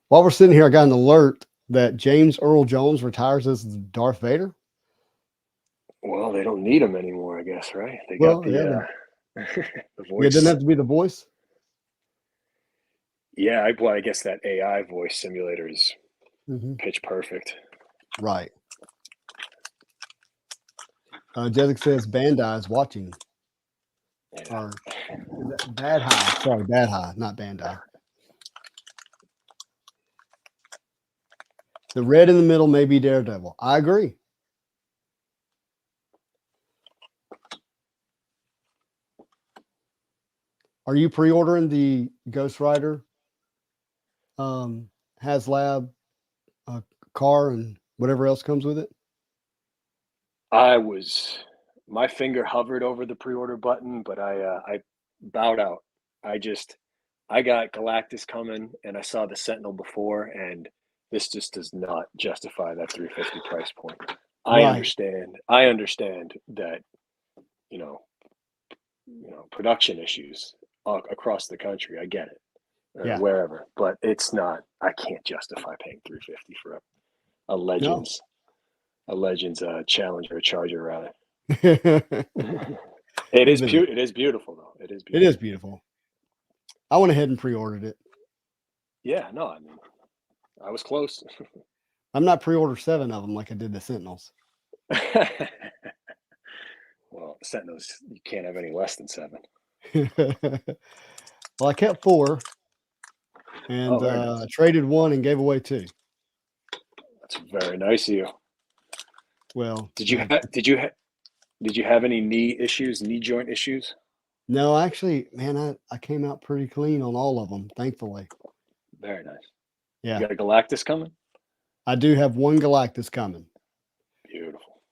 While we're sitting here, I got an alert that James Earl Jones retires as Darth Vader. Well, they don't need him anymore, I guess, right? They Well, got the the voice. Yeah, it didn't have to be the voice. Yeah, I guess that AI voice simulator is pitch perfect. Right. Jessica says Bandai is watching. Yeah. Or Bad High. Sorry, Bad High, not Bandai. The red in the middle may be Daredevil. I agree. Are you pre-ordering the Ghost Rider HasLab car and whatever else comes with it? My finger hovered over the pre-order button, but I bowed out. I got Galactus coming, and I saw the Sentinel before, and this just does not justify that 350 price point. I understand that, you know, production issues across the country. I get it, wherever, but it's not. I can't justify paying 350 for a Legends, Challenger, Charger rather. It is beautiful though. It is beautiful. I went ahead and pre-ordered it. Yeah, no, I mean, I was close. I'm not pre-order 7 of them like I did the Sentinels. Well, Sentinels, you can't have any less than 7. Well, I kept 4 and nice. traded 1 and gave away 2. That's very nice of you. Well, did you have any knee joint issues? No, actually, man, I came out pretty clean on all of them, thankfully. Very nice. Yeah. You got a Galactus coming? I do have one Galactus coming. Beautiful.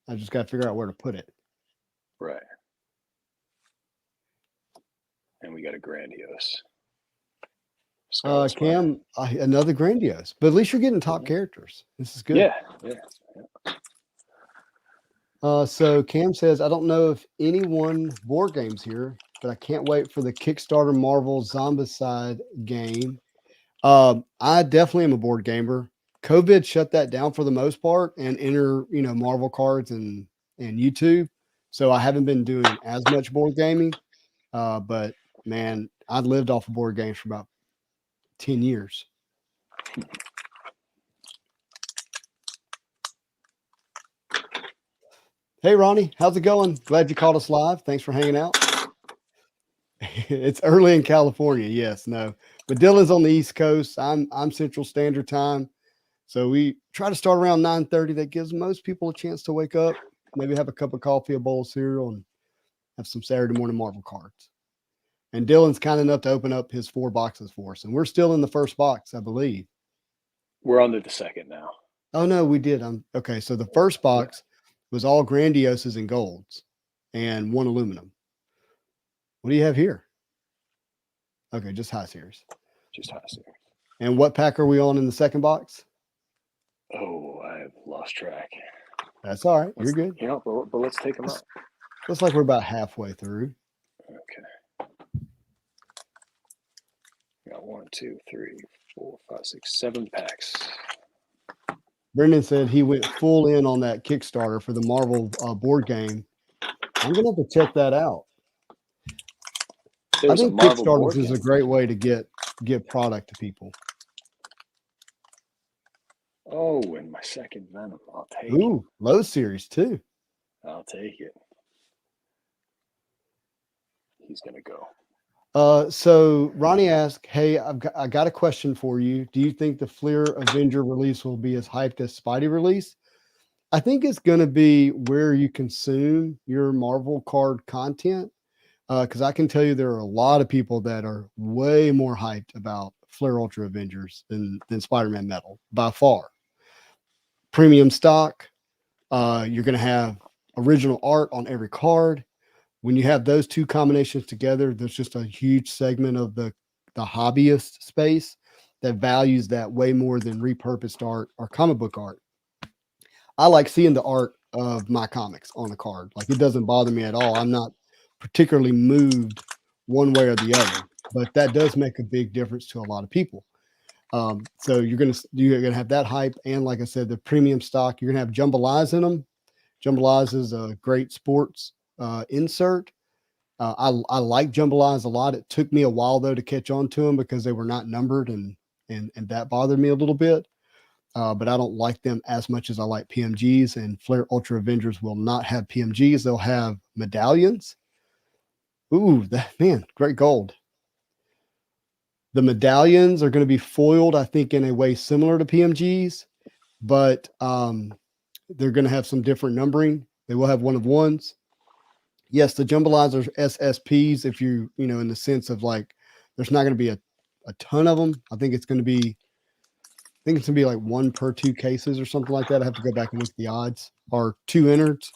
I just got to figure out where to put it. Right. And we got a Grandiose. Cam, another Grandiose. But at least you're getting top characters. This is good. Yeah. So Cam says, I don't know if anyone board games here, but I can't wait for the Kickstarter Marvel Zombicide game. I definitely am a board gamer. COVID shut that down for the most part and Marvel cards and YouTube. So I haven't been doing as much board gaming. But man, I lived off of board games for about 10 years. Hey, Ronnie, how's it going? Glad you called us live. Thanks for hanging out. It's early in California. Yes, no, but Dylan's on the East Coast. I'm Central Standard Time. So we try to start around 9:30. That gives most people a chance to wake up, maybe have a cup of coffee, a bowl of cereal, and have some Saturday morning Marvel cards. And Dylan's kind enough to open up his 4 boxes for us. And we're still in the first box, I believe. We're on to the second now. Oh, no, we did. Okay, so the first box was all grandioses and golds and 1 aluminum. What do you have here? Okay, just high series. Just high series. And what pack are we on in the second box? Oh, I've lost track. That's all right. You're good. You know, but let's take them out. Looks like we're about halfway through. Okay. We got 1, 2, 3, 4, 5, 6, 7 packs. Brendan said he went full in on that Kickstarter for the Marvel board game. I'm going to have to check that out. I think Kickstarters is a great way to get product to people. Oh, and my second Venom. I'll take it. Ooh, low series too. I'll take it. He's going to go. So Ronnie asked, hey, I got a question for you. Do you think the Fleer Avenger release will be as hyped as Spidey release? I think it's going to be where you consume your Marvel card content. Because I can tell you there are a lot of people that are way more hyped about Fleer Ultra Avengers than Spider-Man Metal by far. Premium stock. You're going to have original art on every card. When you have those two combinations together, there's just a huge segment of the hobbyist space that values that way more than repurposed art or comic book art. I like seeing the art of my comics on the card. Like, it doesn't bother me at all. I'm not particularly moved one way or the other, but that does make a big difference to a lot of people. So you're gonna have that hype, and like I said, the premium stock. You're gonna have Jambalayas in them. Jambalayas is a great sports insert. I like Jambalayas a lot. It took me a while though to catch on to them because they were not numbered, and that bothered me a little bit. But I don't like them as much as I like PMGs, and Fleer Ultra Avengers will not have PMGs. They'll have medallions. Ooh, man, great gold. The medallions are going to be foiled, I think, in a way similar to PMGs, but they're going to have some different numbering. They will have 1 of 1s. Yes, the Jambalayas are SSPs, if you know, in the sense of like, there's not going to be a ton of them. I think it's going to be like 1 per 2 cases or something like that. I have to go back and look at the odds. Or 2 innards.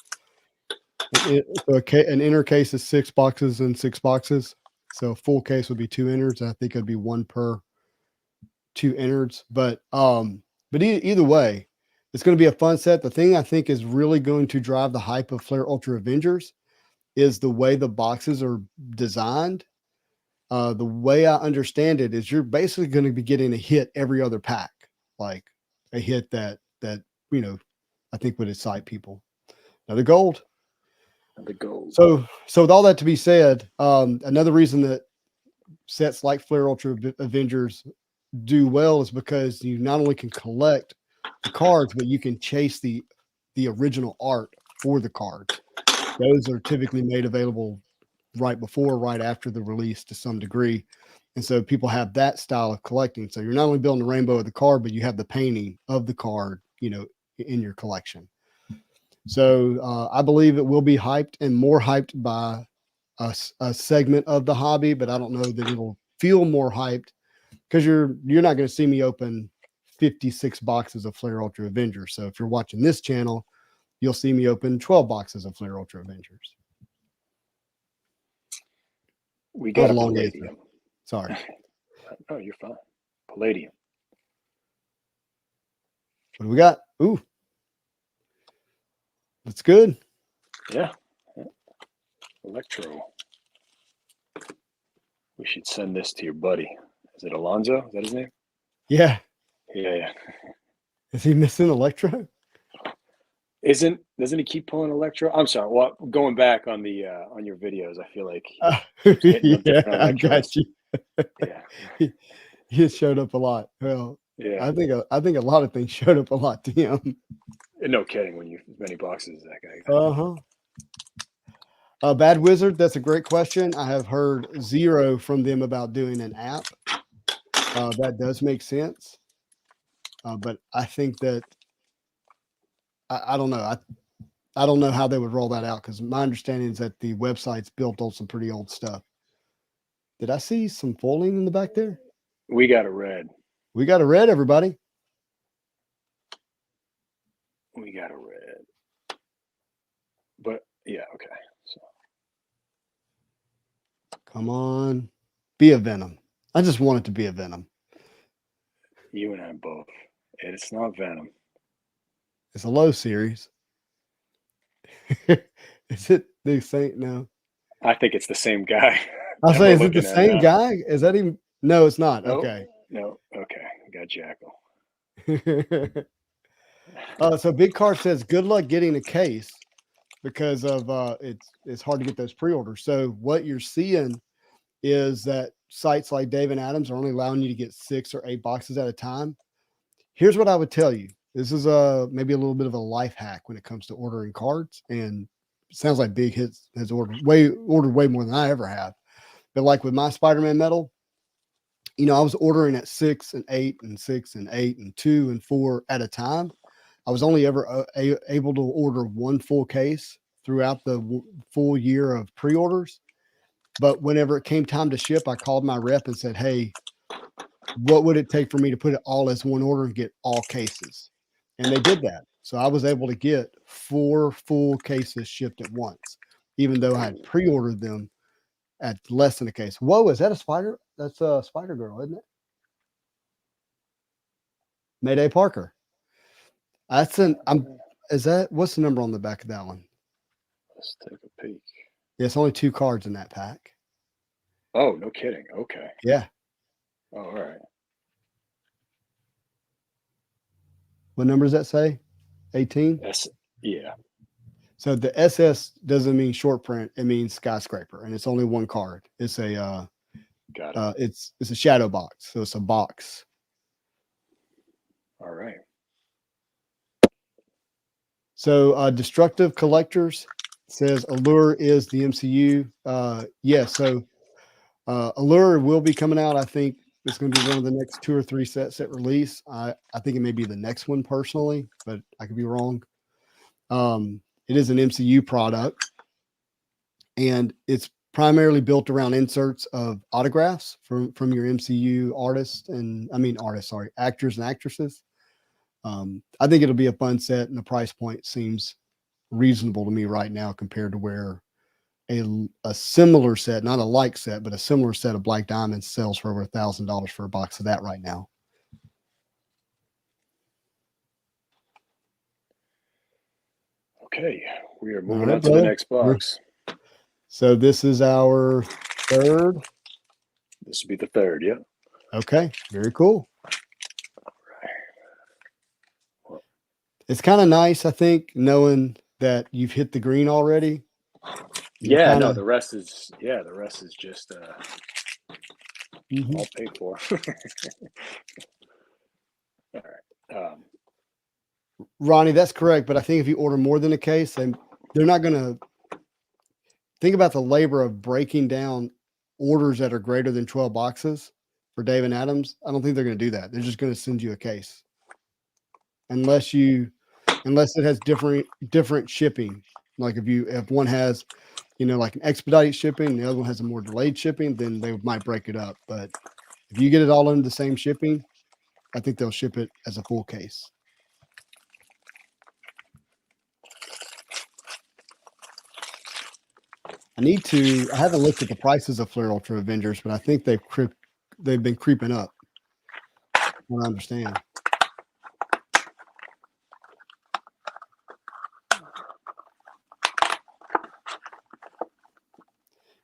An inner case is 6 boxes and 6 boxes. So a full case would be 2 innards. I think it'd be 1 per 2 innards. But either way, it's going to be a fun set. The thing I think is really going to drive the hype of Fleer Ultra Avengers is the way the boxes are designed. The way I understand it is you're basically going to be getting a hit every other pack, like a hit that you know, I think would excite people. Another gold. The gold. So with all that to be said, another reason that sets like Fleer Ultra Avengers do well is because you not only can collect the cards, but you can chase the original art for the cards. Those are typically made available right before, right after the release to some degree. And so people have that style of collecting. So you're not only building the rainbow of the card, but you have the painting of the card, you know, in your collection. So I believe it will be hyped, and more hyped by a segment of the hobby, but I don't know that it'll feel more hyped because you're not going to see me open 56 boxes of Fleer Ultra Avengers. So if you're watching this channel, you'll see me open 12 boxes of Fleer Ultra Avengers. We got a Palladium. Answer. Sorry. No, you're fine. Palladium. What do we got? Ooh. That's good. Yeah. Electro. We should send this to your buddy. Is it Alonzo? Is that his name? Yeah. Yeah. Is he missing Electro? Doesn't he keep pulling Electro? I'm sorry. Well, going back on the on your videos, I feel like hitting on Yeah, different I got Electros. you. Yeah, He showed up a lot. Well, yeah. I think a lot of things showed up a lot to him. No kidding. When you as many boxes as that guy got. Uh-huh. Bad Wizard, that's a great question. I have heard zero from them about doing an app. That does make sense. But I think that I don't know. I don't know how they would roll that out because my understanding is that the website's built on some pretty old stuff. Did I see some foiling in the back there? We got a red. We got a red, everybody. We got a red. But yeah, okay. So Come on. Be a Venom. I just want it to be a Venom. you and I both. It's not Venom. It's a low series. Is it the same? No. I think it's the same guy. I'll that say, we're is it the looking at same now. guy? Is that even? No, it's not. Nope. Okay. No. Okay. We got Jackal. So Big Car says, good luck getting a case because of it's hard to get those pre-orders. So what you're seeing is that sites like Dave and Adams are only allowing you to get 6 or 8 boxes at a time. Here's what I would tell you. This is maybe a little bit of a life hack when it comes to ordering cards. And it sounds like Big Hits has ordered way more than I ever have. But like with my Spider-Man metal, you know, I was ordering at 6 and 8 and 6 and 8 and 2 and 4 at a time. I was only ever able to order one full case throughout the full year of pre-orders. But whenever it came time to ship, I called my rep and said, hey, what would it take for me to put it all as one order and get all cases? And they did that. So I was able to get 4 full cases shipped at once, even though I had pre-ordered them at less than a case. Whoa, is that a spider? That's a Spider Girl, isn't it? Mayday Parker. That's what's the number on the back of that one? Let's take a peek. Yeah, it's only 2 cards in that pack. Oh, no kidding. Okay. Yeah. Oh, all right. What number does that say? 18? Yeah. So the SS doesn't mean short print, it means skyscraper, and it's only 1 card. It's a got it. It's a shadow box, so it's a box. All right. So Destructive Collectors says Allure is the MCU. Yes, so Allure will be coming out. I think it's going to be one of the next 2 or 3 sets at release. I think it may be the next one personally, but I could be wrong. It is an MCU product, and it's primarily built around inserts of autographs from your MCU actors and actresses. I think it'll be a fun set, and the price point seems reasonable to me right now compared to where a similar set, not a like set, but a similar set of Black Diamonds sells for over $1,000 for a box of that right now. Okay, we are moving on to the next box. So this is our 3rd. This will be the 3rd, yeah. Okay, very cool. All right. It's kind of nice, I think, knowing that you've hit the green already. Yeah, no, the rest is just mm-hmm. all paid for. All right. Ronnie, that's correct. But I think if you order more than a case, they're not going to think about the labor of breaking down orders that are greater than 12 boxes for Dave and Adams. I don't think they're going to do that. They're just going to send you a case. Unless it has different shipping. Like if one has, like an expedited shipping, the other one has a more delayed shipping, then they might break it up. But if you get it all into the same shipping, I think they'll ship it as a full case. I haven't looked at the prices of Flare Ultra Avengers, but I think they've been creeping up. I don't understand.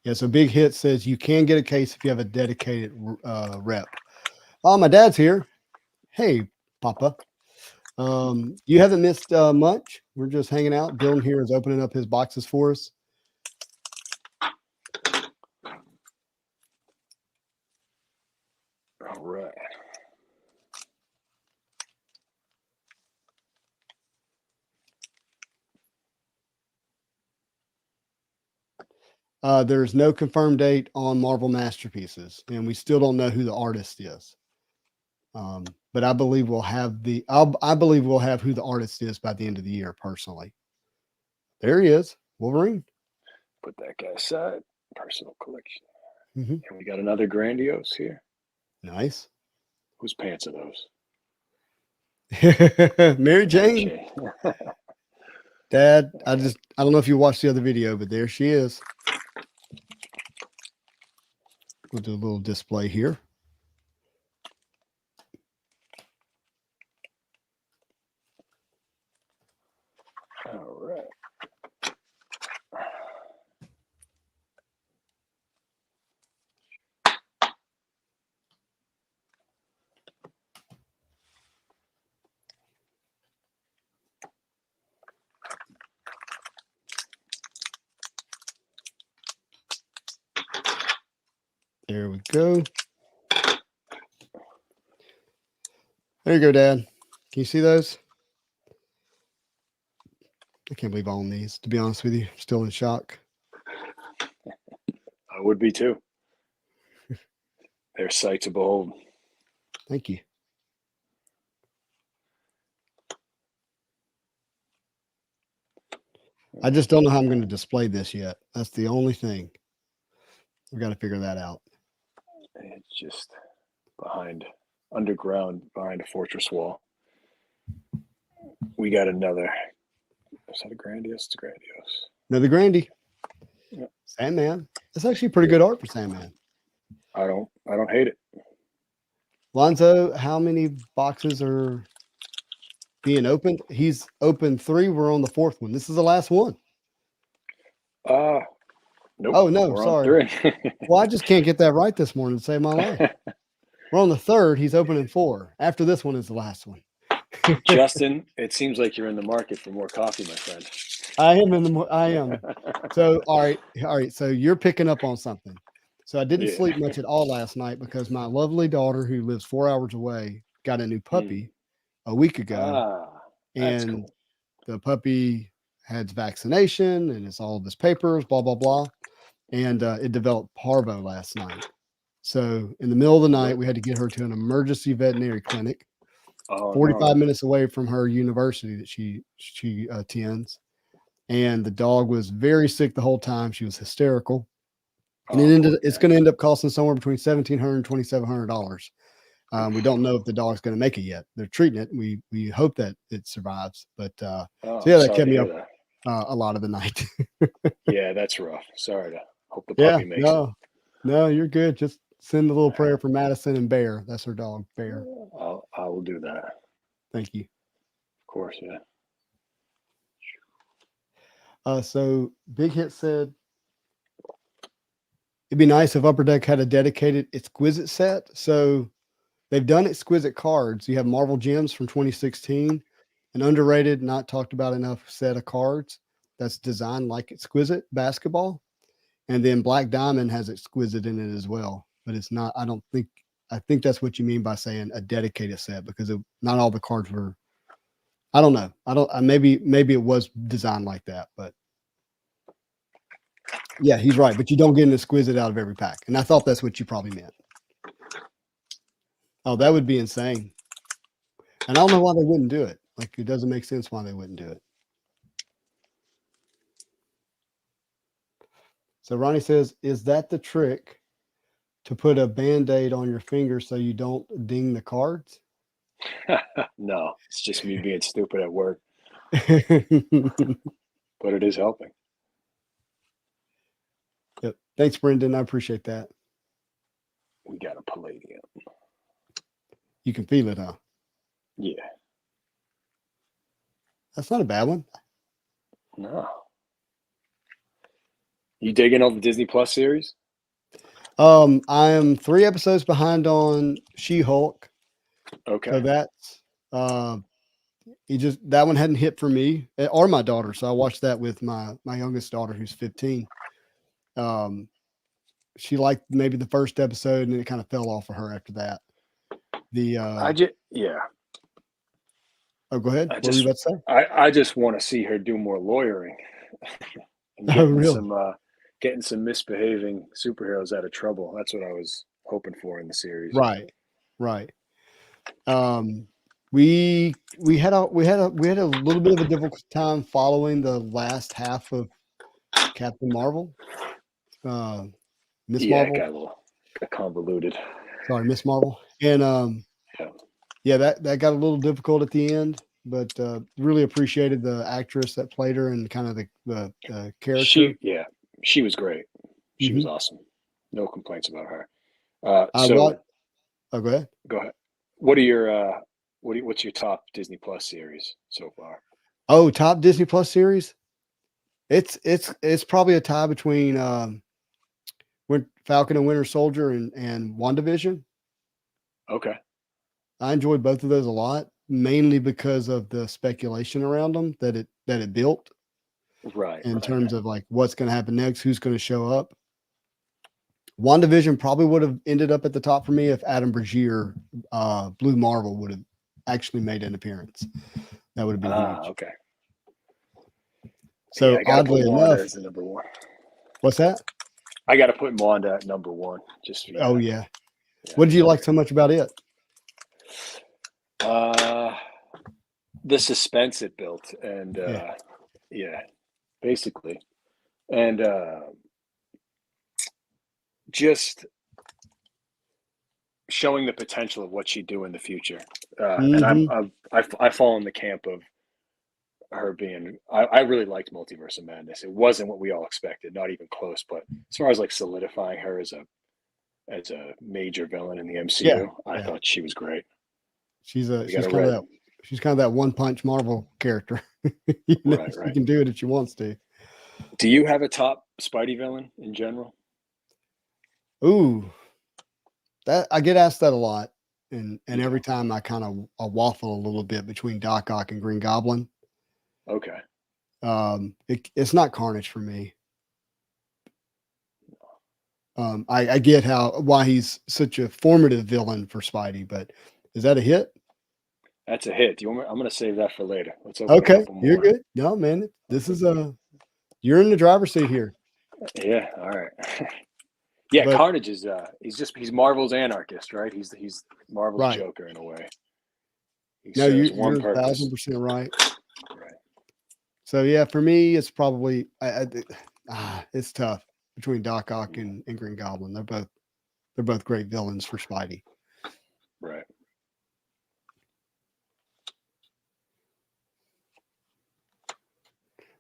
Yeah, so Big Hit says you can get a case if you have a dedicated rep. Oh, my dad's here. Hey, Papa. You haven't missed much. We're just hanging out. Dylan here is opening up his boxes for us. All right. There's no confirmed date on Marvel Masterpieces, and we still don't know who the artist is. But I believe we'll have I believe we'll have who the artist is by the end of the year. Personally, there he is, Wolverine. Put that guy aside. Personal collection. Mm-hmm. And we got another Grandiose here. Nice. Whose pants are those? Mary Jane. Dad, I don't know if you watched the other video, but there she is. We'll do a little display here. All right. There we go. There you go, Dad. Can you see those? I can't believe I own these, to be honest with you. Still in shock. I would be too. They're sight to behold. Thank you. I just don't know how I'm going to display this yet. That's the only thing. We've got to figure that out. It's just underground, behind a fortress wall. We got another. Is that a Grandiose? It's a Grandiose. Another Grandy. Yep. Sandman. That's actually pretty good art for Sandman. I don't hate it. Lonzo, how many boxes are being opened? He's opened 3. We're on the 4th one. This is the last one. Nope. Oh, no, we're sorry. On 3. Well, I just can't get that right this morning to save my life. We're on the 3rd. He's opening 4. After this one is the last one. Justin, it seems like you're in the market for more coffee, my friend. I am. So, all right. So you're picking up on something. So I didn't sleep much at all last night because my lovely daughter, who lives 4 hours away, got a new puppy a week ago. And cool. The puppy had vaccination and it's all of his papers, blah, blah, blah. And it developed parvo last night. So in the middle of the night, we had to get her to an emergency veterinary clinic, 45 minutes away from her university that she attends. And the dog was very sick the whole time. She was hysterical. And it's going to end up costing somewhere between $1,700 and $2,700. We don't know if the dog's going to make it yet. They're treating it. We hope that it survives. But so yeah, that kept me up a lot of the night. Yeah, that's rough. Sorry to hope the puppy makes it. No, you're good. Just send a little prayer for Madison and Bear. That's her dog, Bear. I will do that. Thank you. Of course, yeah. So Big Hit said, it'd be nice if Upper Deck had a dedicated exquisite set. So they've done exquisite cards. You have Marvel Gems from 2016, an underrated, not talked about enough set of cards that's designed like exquisite basketball. And then Black Diamond has exquisite in it as well. But it's not, I think that's what you mean by saying a dedicated set, because not all the cards were, I don't know. Maybe it was designed like that, but yeah, he's right. But you don't get an exquisite out of every pack. And I thought that's what you probably meant. Oh, that would be insane. And I don't know why they wouldn't do it. Like, it doesn't make sense why they wouldn't do it. So Ronnie says, is that the trick to put a Band-Aid on your finger so you don't ding the cards? No, it's just me being stupid at work. But it is helping. Yep. Thanks, Brendan. I appreciate that. We got a Palladium. You can feel it, huh? Yeah. That's not a bad one. No. You digging all the Disney Plus series? I am 3 episodes behind on She-Hulk. Okay. So that's that one hadn't hit for me or my daughter. So I watched that with my youngest daughter, who's 15. She liked maybe the first episode, and then it kind of fell off for her after that. Oh, go ahead. What were you about to say? I just want to see her do more lawyering and getting some misbehaving superheroes out of trouble. That's what I was hoping for in the series. Right. We had a little bit of a difficult time following the last half of Captain Marvel. Miss Marvel. It got convoluted. Sorry, Miss Marvel. And that got a little difficult at the end, but really appreciated the actress that played her and kind of the character. She was great. She was awesome. No complaints about her. Go ahead. Go ahead. What's your top Disney Plus series so far? Oh, top Disney Plus series? It's probably a tie between Falcon and Winter Soldier and WandaVision. Okay. I enjoyed both of those a lot, mainly because of the speculation around them that it built. Right. In terms of like what's going to happen next, who's going to show up. WandaVision probably would have ended up at the top for me if Adam Brashear, Blue Marvel, would have actually made an appearance. That would have been huge. Okay. So oddly enough, as the number one. What's that? I got to put Wanda at number one. Just oh yeah. What did you like so much about it? The suspense it built, and basically, and just showing the potential of what she'd do in the future. And I fall in the camp of her being. I really liked Multiverse of Madness. It wasn't what we all expected, not even close. But as far as like solidifying her as a major villain in the MCU, I thought she was great. She's kind of that one punch Marvel character. She can do it if she wants to. Do you have a top Spidey villain in general? Ooh, that I get asked that a lot, and every time I kind of waffle a little bit between Doc Ock and Green Goblin. Okay. It's not Carnage for me. I get why he's such a formative villain for Spidey, but is that a hit? That's a hit. I'm going to save that for later. Let's okay. You're good. No, man, this is you're in the driver's seat here. Yeah. All right. But Carnage is he's Marvel's anarchist, right? He's Marvel's Joker in a way. You're 1,000% right. Right. So yeah, for me, it's probably it's tough between Doc Ock and Green Goblin. They're both great villains for Spidey. Right.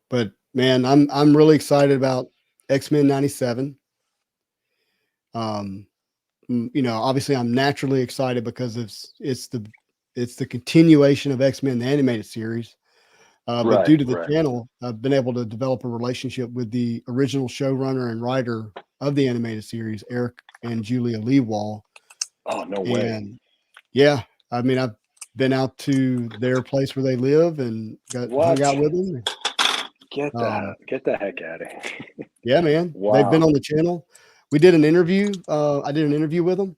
But man, I'm really excited about X-Men 97. Obviously I'm naturally excited because it's the continuation of X-Men, the animated series. But due to the channel, I've been able to develop a relationship with the original showrunner and writer of the animated series, Eric and Julia Leewall. Oh, no way. And yeah, I mean, I've been out to their place where they live and hung out with them. Get the heck out of here. Yeah, man. Wow. They've been on the channel. We did an interview. I did an interview with them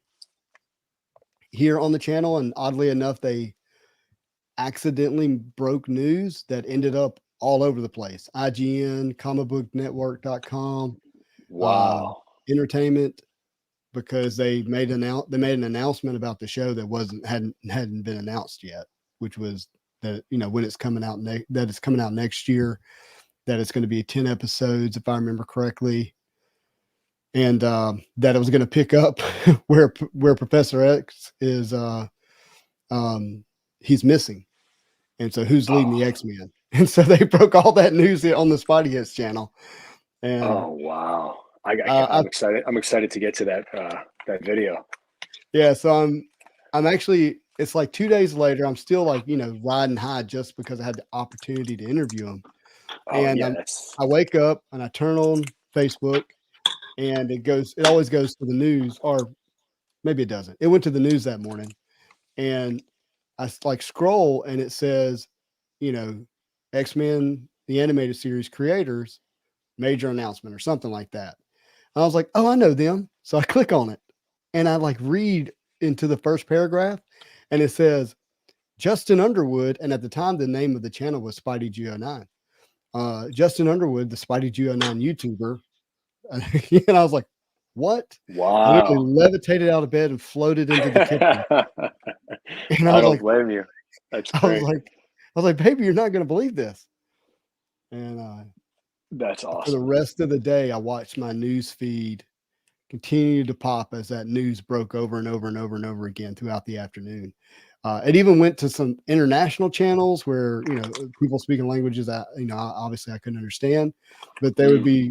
here on the channel, and oddly enough, they accidentally broke news that ended up all over the place. IGN, comicbooknetwork.com, entertainment, because they made an announcement about the show that hadn't been announced yet, which was that when it's coming out that it's coming out next year, that it's going to be 10 episodes if I remember correctly, and that it was going to pick up where Professor X is he's missing. And so who's leading the X-Men? And so they broke all that news on the Spidey Hits channel. And wow. I'm excited. I'm excited to get to that video. Yeah. So I'm actually, it's like 2 days later, I'm still like, riding high just because I had the opportunity to interview him. I wake up and I turn on Facebook and it always goes to the news, or maybe it doesn't. It went to the news that morning, and I like scroll and it says X-Men, the animated series creators, major announcement or something like that. And I was like, oh, I know them. So I click on it and I like read into the first paragraph and it says Justin Underwood. And at the time, the name of the channel was Spidey G09. Justin Underwood, the Spidey G09 YouTuber. And I was like, what? I literally Wow. levitated out of bed and floated into the kitchen. I And I was don't like, blame you. That's I was great. like, I was like, baby, you're not going to believe this. And That's for the awesome. rest of the day, I watched my news feed continue to pop as that news broke over and over and over and over again throughout the afternoon. It even went to some international channels where people speaking languages that obviously I couldn't understand, but they would be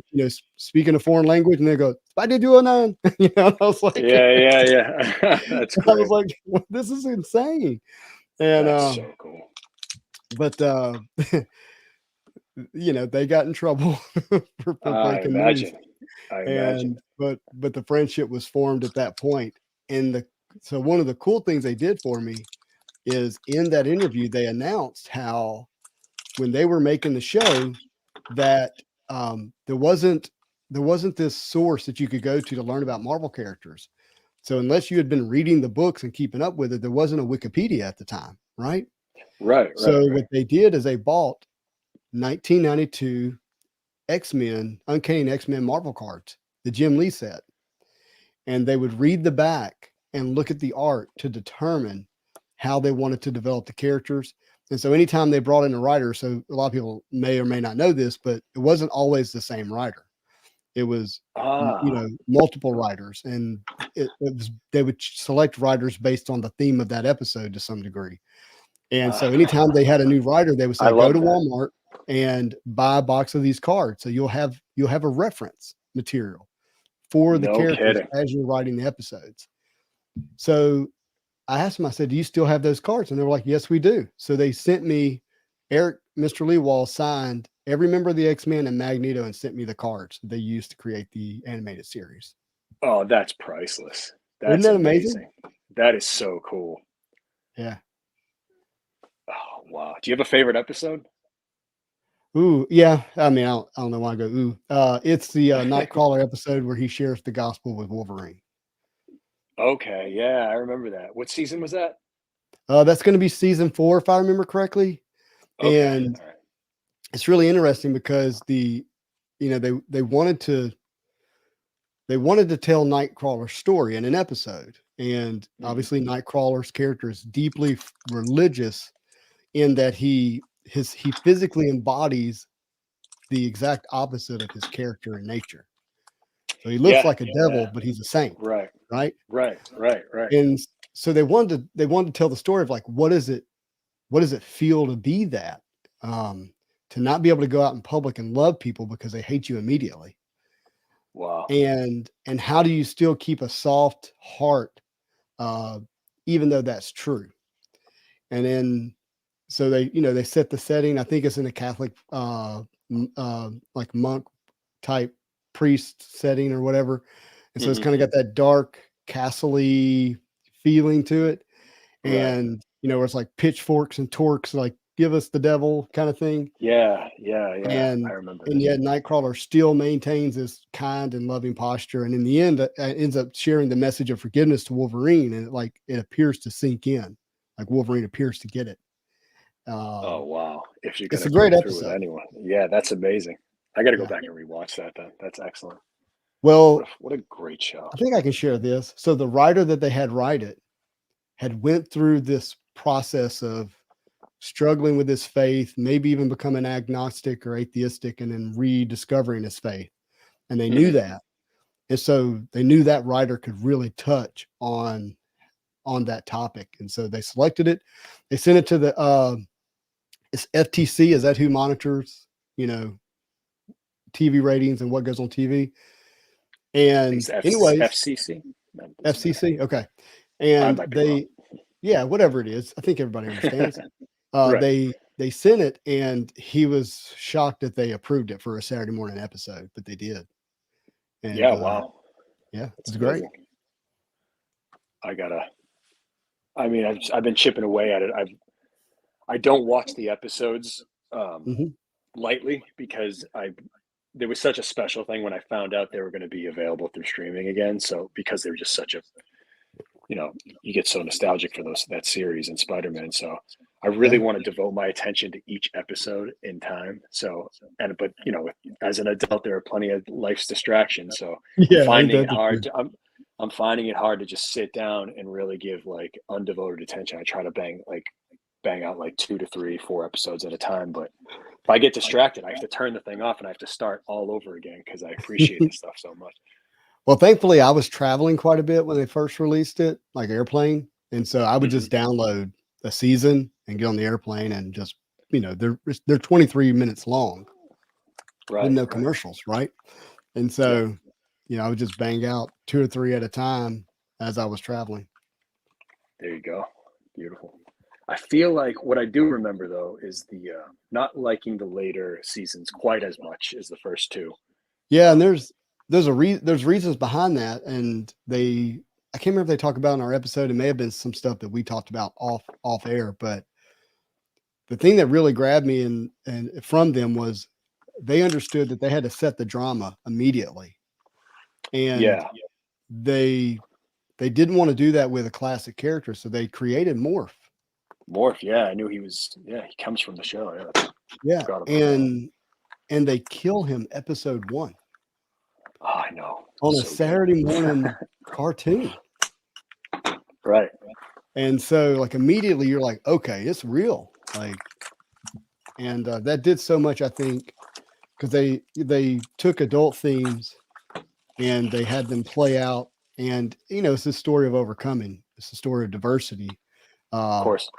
speaking a foreign language and they go "Spidey 209," I was like, Yeah. That's I was great. like, this is insane. And That's so cool. but they got in trouble for I breaking news. imagine. I imagine. And but the friendship was formed at that point. And so one of the cool things they did for me is in that interview they announced how when they were making the show that there wasn't this source that you could go to learn about Marvel characters. So unless you had been reading the books and keeping up with it, there wasn't a Wikipedia at the time, right? Right. So what they did is they bought 1992 X-Men, Uncanny X-Men Marvel cards, the Jim Lee set, and they would read the back and look at the art to determine how they wanted to develop the characters. And so anytime they brought in a writer, so a lot of people may or may not know this, but it wasn't always the same writer. It was, multiple writers, and they would select writers based on the theme of that episode to some degree. And so anytime they had a new writer, they would say, go to Walmart and buy a box of these cards. So you'll have a reference material for the characters as you're writing the episodes. So I asked them, I said, do you still have those cards? And they were like, yes, we do. So they sent me Mr. Leewall signed every member of the X-Men and Magneto and sent me the cards they used to create the animated series. Oh, that's priceless. Isn't That's that amazing? That is so cool. Yeah. Oh, wow. Do you have a favorite episode? Ooh, yeah. I mean, I don't know why I go ooh. It's the Nightcrawler episode where he shares the gospel with Wolverine. Okay, yeah, I remember that. What season was that? That's going to be season 4, if I remember correctly. Okay, And all right. it's really interesting because they wanted to tell Nightcrawler's story in an episode, and obviously Nightcrawler's character is deeply religious in that he physically embodies the exact opposite of his character and nature. So he looks like a devil, but he's a saint, Right, right? right. And so they wanted to tell the story of like what does it feel to be that, to not be able to go out in public and love people because they hate you immediately. Wow. And how do you still keep a soft heart, even though that's true? And then so they set the setting. I think it's in a Catholic like monk type priest setting or whatever. And so it's kind of got that dark castle-y feeling to it. And where it's like pitchforks and torques, like give us the devil kind of thing. Yeah. I And remember and this. yet Nightcrawler still maintains this kind and loving posture, and in the end, ends up sharing the message of forgiveness to Wolverine, and it appears to sink in, like Wolverine appears to get it. Oh, wow. If you're It's gonna a great go through with episode. anyone. Yeah, that's amazing. I gotta go Yeah. back and rewatch that then. That's excellent. Well, What a great show. I think I can share this. So the writer that they had write it had went through this process of struggling with his faith, maybe even becoming agnostic or atheistic, and then rediscovering his faith. And they knew that. And so they knew that writer could really touch on that topic. And so they selected it. They sent it to the it's FTC. Is that who monitors, TV ratings and what goes on TV? And anyways, FCC. FCC. Okay. And whatever it is, I think everybody understands. Right. They sent it, and he was shocked that they approved it for a Saturday morning episode, but they did. And Yeah, wow. yeah, That's it's great. amazing. I've been chipping away at it. I don't watch the episodes Mhm. lightly because there was such a special thing when I found out they were going to be available through streaming again. So because they were just such a, you get so nostalgic for that series and Spider-Man. So I really Yeah. want to devote my attention to each episode in time. So, but as an adult, there are plenty of life's distractions. So I'm Yeah, ain't finding that it the hard truth? to, I'm finding it hard to just sit down and really give like undevoted attention. I try to bang out like 2 to 3, 4 episodes at a time. But if I get distracted, I have to turn the thing off and I have to start all over again because I appreciate this stuff so much. Well, thankfully, I was traveling quite a bit when they first released it, like airplane, and so I would Mhm. just download a season and get on the airplane and just, they're 23 minutes long with Right, no right. commercials, right? And Yep. so, I would just bang out 2 or 3 at a time as I was traveling. There you go. Beautiful. I feel like what I do remember though is the not liking the later seasons quite as much as the first two. Yeah, and Um, there's reasons behind that, and I can't remember if they talk about in our episode. It may have been some stuff that we talked about off air, but the thing that really grabbed me and from them was they understood that they had to set the drama immediately, and yeah, they they didn't want to do that with a classic character, so they created Morph. Morph. Yeah, I knew he was. Yeah, he comes from the show. Yeah, I Yeah, forgot about that. and they kill him episode 1 Oh, I know. on a So good. Saturday morning cartoon. Right. And so, like, immediately you're like, okay, it's real. Like, and that did so much, I think, because they took adult themes and they had them play out. And it's a story of overcoming. It's a story of diversity. Of Uh, course.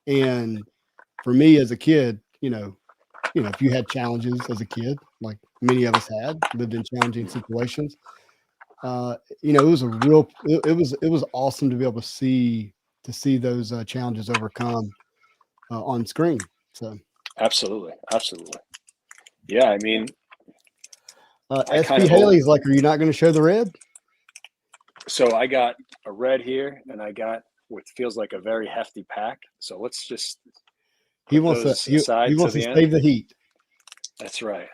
and for me as a kid, if you had challenges as a kid, like many of us had, lived in challenging situations, it was a real, it was awesome to be able to see those challenges overcome on screen. So, Absolutely. Absolutely. Yeah. I mean, I kind SP of hope. Haley's like, are you not going to show the red? So I got a red here, and I got what feels like a very hefty pack. So let's just He put wants to those he aside to wants to the end. save the heat. That's right.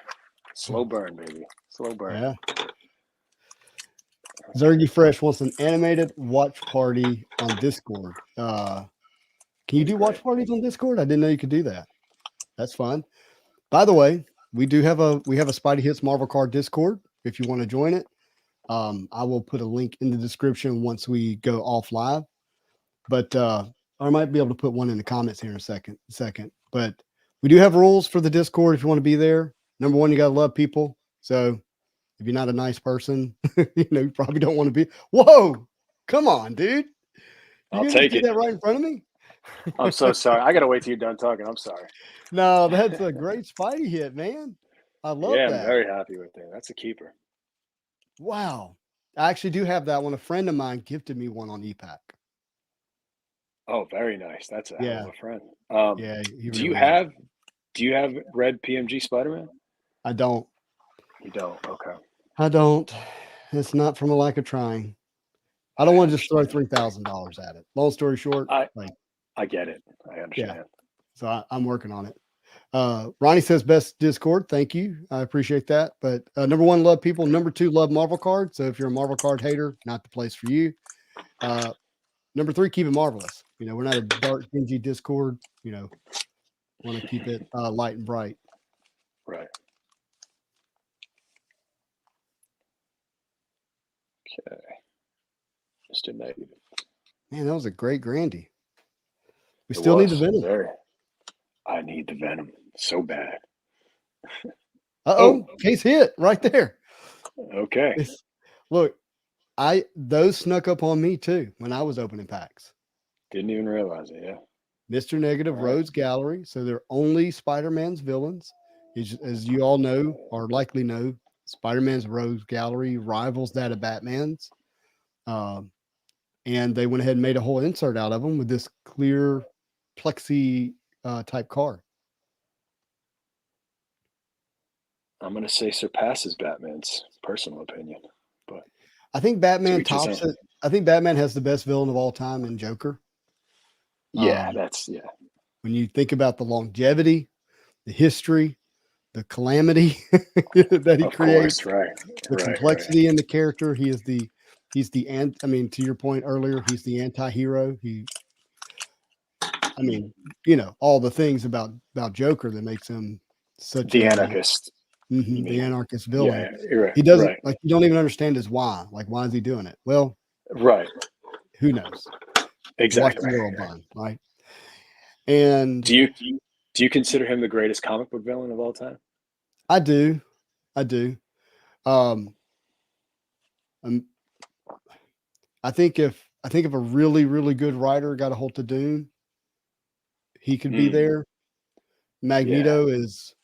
Slow burn, baby. Slow burn. Yeah. Zergy Fresh wants an animated watch party on Discord. Can you That'd be do great. watch parties on Discord? I didn't know you could do that. That's fun. By the way, we have a Spidey Hits Marvel Card Discord if you want to join it. I will put a link in the description once we go off live. But I might be able to put one in the comments here in a second. But we do have rules for the Discord if you want to be there. Number one, you gotta love people. So if you're not a nice person, you probably don't want to be. Whoa, come on, dude. You I'll gonna just take do it. that right in front of me? I'm so sorry. I gotta wait till you're done talking. I'm sorry. No, that's a great Spidey hit, man. I love Yeah, I'm that. very happy with that. That's a keeper. Wow. I actually do have that one. A friend of mine gifted me one on EPAC. Oh, very nice. That's a hell of Yeah. a friend. Yeah, he Do you really is. have do you have red PMG Spider-Man? I don't. You don't. Okay. I don't. It's not from a lack of trying. I don't I want to just throw understand. $3,000 at it. Long story short, I like, I get it. I yeah. understand. So I'm working on it. Ronnie says best Discord. Thank you. I appreciate that. But number one, love people. Number two, love Marvel cards. So if you're a Marvel card hater, not the place for you. Number three, keep it marvelous. We're not a dark, dingy Discord. Want to keep it light and bright. Right. Okay. Mr. Negative. Man, that was a great Grandy. We It still need the was Venom. very. I need the Venom so bad. Oh, case hit right there. Okay. Look, those snuck up on me too when I was opening packs. Didn't even realize it. Yeah. Mr. Negative, All right. Rogues Gallery. So they're only Spider-Man's villains. As you all know, or likely know, Spider-Man's Rogues Gallery rivals that of Batman's. And they went ahead and made a whole insert out of them with this clear plexi type card. I'm gonna say surpasses Batman's personal opinion, but I think to Batman each his tops own. it. I think Batman has the best villain of all time in Joker. Yeah, Um, that's yeah. when you think about the longevity, the history, the calamity that he Of creates, course, right, the right. complexity in the character. I mean, to your point earlier, he's the anti-hero. I mean, all the things about Joker that makes him such The a anarchist, you the mean? anarchist Yeah, villain. yeah, you're right, He doesn't right, like you don't even understand his why. Like, why is he doing it? Well, right. who knows? Watch Exactly. the world burn, right? And Do you consider him the greatest comic book villain of all time? I do, I do. Um, um I think if a really really good writer got a hold of Doom, he could be Mm, there. yeah, Magneto is.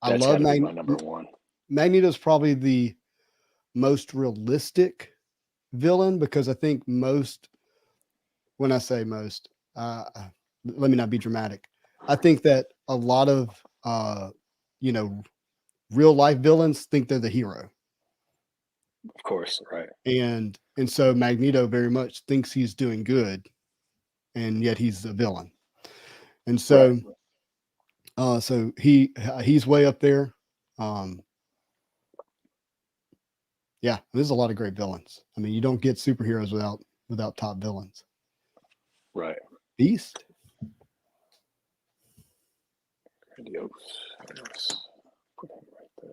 I that's love got to be my number one. Magneto's probably the most realistic villain because I think most, when I say most, let me not be dramatic. I think that a lot of, you know, real life villains think they're the hero. Of course, right, And so Magneto very much thinks he's doing good, and yet he's a villain. And right. so he's way up there. Um, yeah, there's a lot of great villains. I mean, you don't get superheroes without top villains. Right. Beast. Grandiose. Put him right there.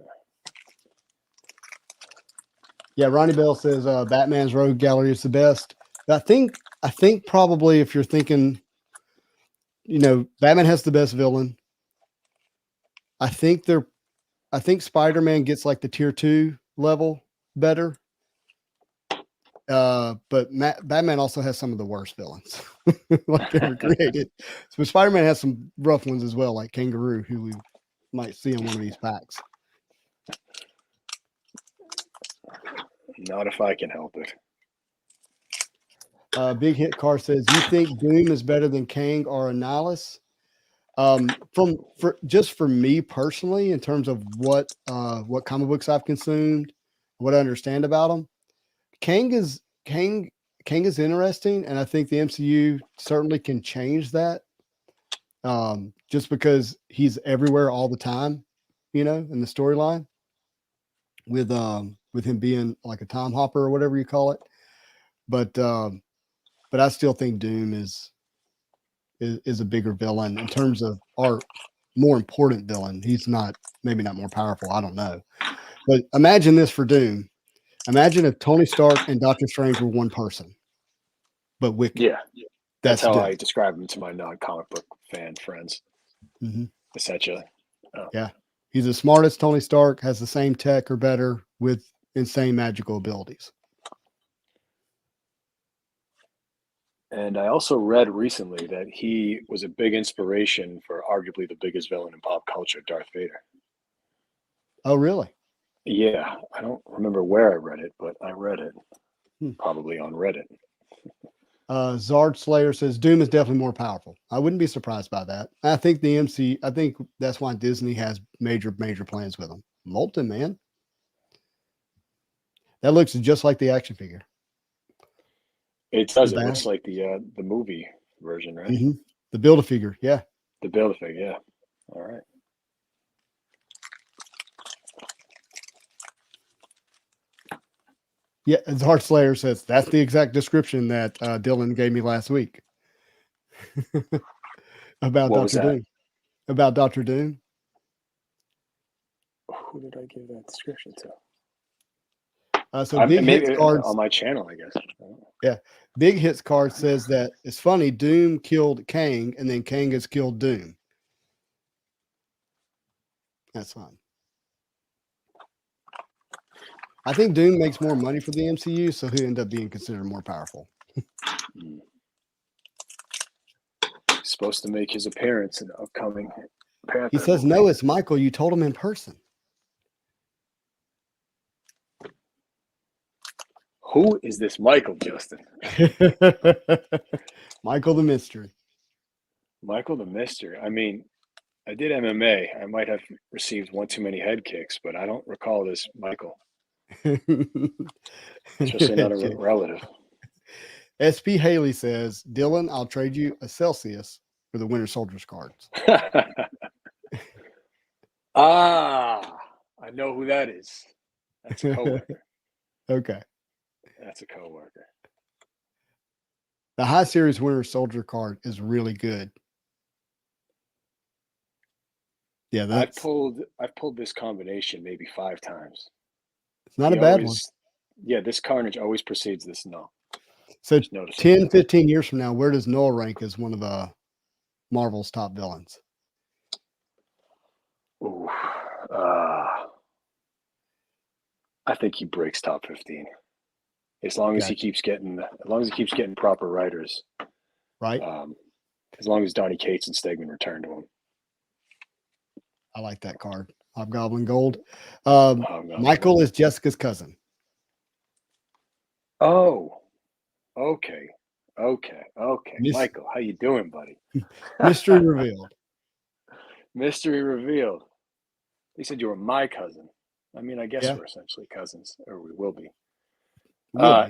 Yeah, Ronnie Bell says Batman's Rogue Gallery is the best. I think probably if you're thinking, Batman has the best villain. I think Spider-Man gets like the tier 2 level better. But Batman also has some of the worst villains like ever created. So Spider-Man has some rough ones as well, like Kangaroo, who we might see in one of these packs. Not if I can help it. Big Hit Car says, "You think Doom is better than Kang or Annihilus?" For me personally, in terms of what comic books I've consumed, what I understand about them, Kang is Kang Kang is interesting, and I think the MCU certainly can change that. Just because he's everywhere all the time, in the storyline with him being like a time hopper or whatever you call it. But I still think Doom is a bigger villain in terms of our more important villain. He's maybe not more powerful. I don't know. But imagine this for Doom. Imagine if Tony Stark and Doctor Strange were one person, but wicked. Yeah, that's That's how Doom. I describe him to my non-comic book fan friends. Hmm. Essentially. Yeah. He's as smart as Tony Stark, has the same tech or better with insane magical abilities. And I also read recently that he was a big inspiration for arguably the biggest villain in pop culture, Darth Vader. Oh, really? Yeah, I don't remember where I read it, but I read it. Hmm. Probably on Reddit. Zard Slayer says Doom is definitely more powerful. I wouldn't be surprised by that. I think I think that's why Disney has major plans with him. Molten, man. That looks just like the action figure. It The does. It back. looks like the movie version, right? Mm-hmm. The Build-A-Figure. Yeah. The Build-A-Figure. Yeah. All right. Yeah. Zard Slayer says that's the exact description that Dylan gave me last week about What was Dr. that? Doom. About Dr. Doom. Who did I give that description to? So Big Hits Maybe Cards. on my channel, I guess. Yeah. Big Hits Card says that it's funny. Doom killed Kang, and then Kang has killed Doom. That's fine. I think Doom makes more money for the MCU, so he'll end up being considered more powerful. He's supposed to make his appearance in the upcoming Panther He says, movie. "No, it's Michael. You told him in person." Who is this Michael, Justin? Michael the Mystery. Michael the Mystery. I mean, I did MMA. I might have received one too many head kicks, but I don't recall this Michael, especially not a relative. SP Haley says, "Dylan, I'll trade you a Celsius for the Winter Soldiers cards. I know who that is. That's a coworker. Okay. That's a coworker. The High Series Winter Soldier card is really good. Yeah, I've pulled this combination maybe 5 times. It's not a bad one. Yeah, this Carnage always precedes this Null. So 10, 15 years from now, where does Null rank as one of Marvel's top villains? Ooh, I think he breaks top 15. As long as he keeps getting proper writers. Right. As long as Donny Cates and Stegman return to him. I like that card. Hobgoblin Gold. Michael is Jessica's cousin. Oh, okay. Michael, how you doing, buddy? Mystery revealed. Mystery revealed. He said you were my cousin. I mean, I guess we're essentially cousins, or we will be.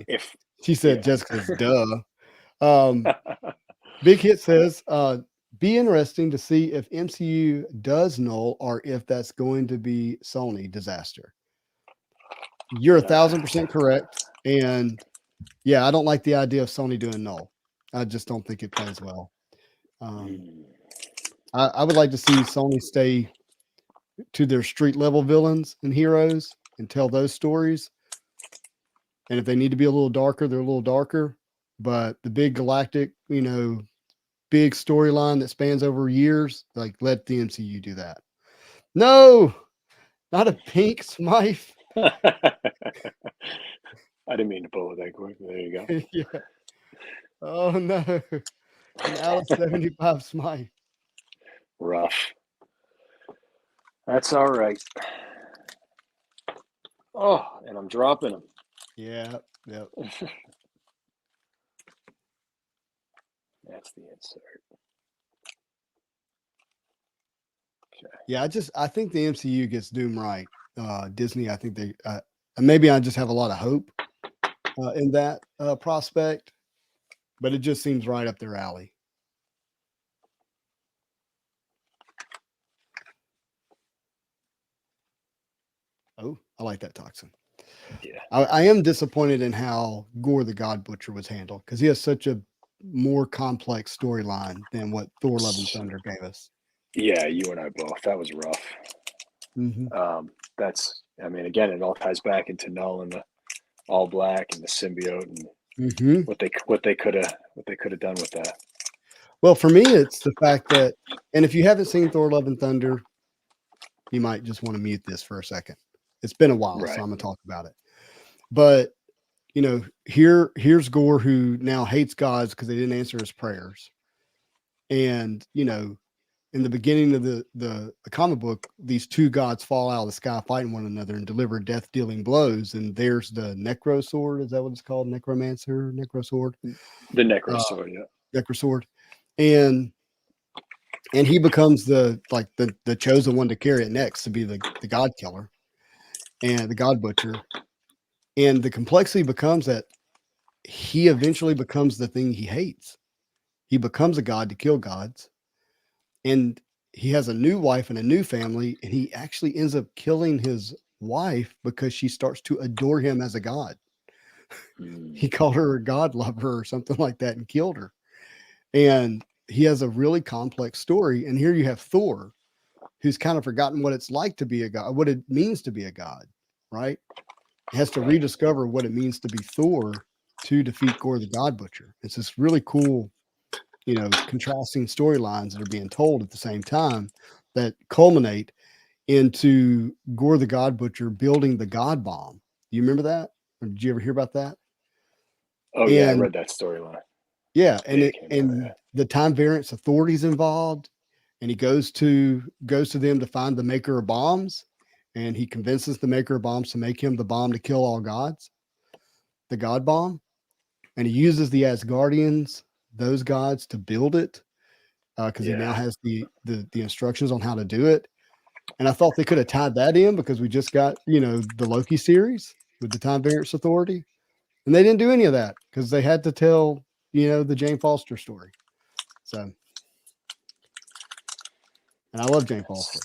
If she said Jessica's duh. Big Hit says, be interesting to see if MCU does Null or if that's going to be Sony disaster. You're 1,000% correct. And yeah, I don't like the idea of Sony doing Null. I just don't think it plays well. I would like to see Sony stay to their street level villains and heroes and tell those stories. And if they need to be a little darker, they're a little darker. But the big galactic, big storyline that spans over years, like let the MCU do that. No, not a pink Smythe. I didn't mean to pull it that quick. There you go. Yeah. Oh no. An out of 75 Smythe. Rough. That's all right. Oh, and I'm dropping them. Yeah. Yep. That's the insert. Okay. Yeah, I think the MCU gets Doom right. Disney, I think they maybe I just have a lot of hope in that prospect, but it just seems right up their alley. Oh, I like that toxin. Yeah, I am disappointed in how Gore the God Butcher was handled because he has such a more complex storyline than what Thor: Love and Thunder gave us. Yeah, you and I both. That was rough. Mm-hmm. Again, it all ties back into Null and the All Black and the symbiote and what they could have done with that. Well, for me, it's the fact that, and if you haven't seen Thor: Love and Thunder, you might just want to mute this for a second. It's been a while, so I'm gonna talk about it. But here's Gore, who now hates gods because they didn't answer his prayers, and in the beginning of the comic book, these two gods fall out of the sky fighting one another and deliver death-dealing blows. And there's the Necro Sword. Is that what it's called? Necromancer, Necro Sword? The Necro Sword, yeah. Necro Sword. And he becomes the chosen one to carry it next, to be the God Killer and the God Butcher. And the complexity becomes that he eventually becomes the thing he hates. He becomes a god to kill gods. And he has a new wife and a new family, and he actually ends up killing his wife because she starts to adore him as a god. He called her a god lover or something like that and killed her. And he has a really complex story. And here you have Thor, who's kind of forgotten what it's like to be a god, what it means to be a god, right? He has to rediscover what it means to be Thor to defeat Gore the God Butcher. It's this really cool, contrasting storylines that are being told at the same time that culminate into Gore the God Butcher building the God Bomb. Do you remember that? Or did you ever hear about that? Oh, yeah, I read that storyline. Yeah, and the Time Variance Authority's involved, and he goes to them to find the maker of bombs, and he convinces the maker of bombs to make him the bomb to kill all gods, the God Bomb, and he uses the Asgardians, those gods, to build it because he now has the instructions on how to do it. And I thought they could have tied that in because we just got the Loki series with the Time Variance Authority, and they didn't do any of that because they had to tell the Jane Foster story. So And I love Jane Foster.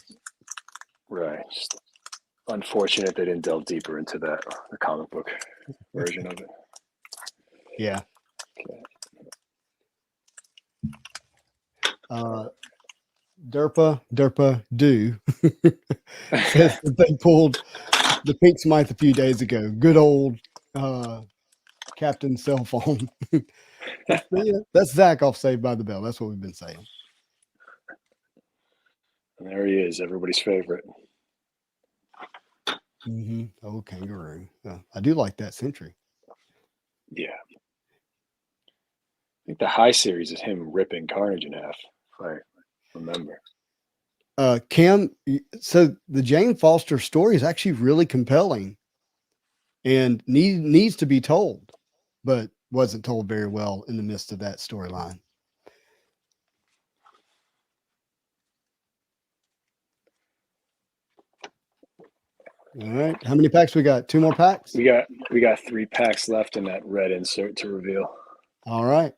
Right. Just unfortunate they didn't delve deeper into the comic book version of it. Yeah. Okay. Derpa do says that they pulled the Pink Smythe a few days ago. Good old Captain Cell Phone. That's Zach off Saved by the Bell. That's what we've been saying. And there he is, everybody's favorite. Oh, kangaroo. I do like that Sentry. Yeah. I think the High series is him ripping Carnage in half, if I remember. Cam, so the Jane Foster story is actually really compelling and needs to be told, but wasn't told very well in the midst of that storyline. All right. How many packs we got? 2 more packs? We got 3 packs left in that red insert to reveal. All right.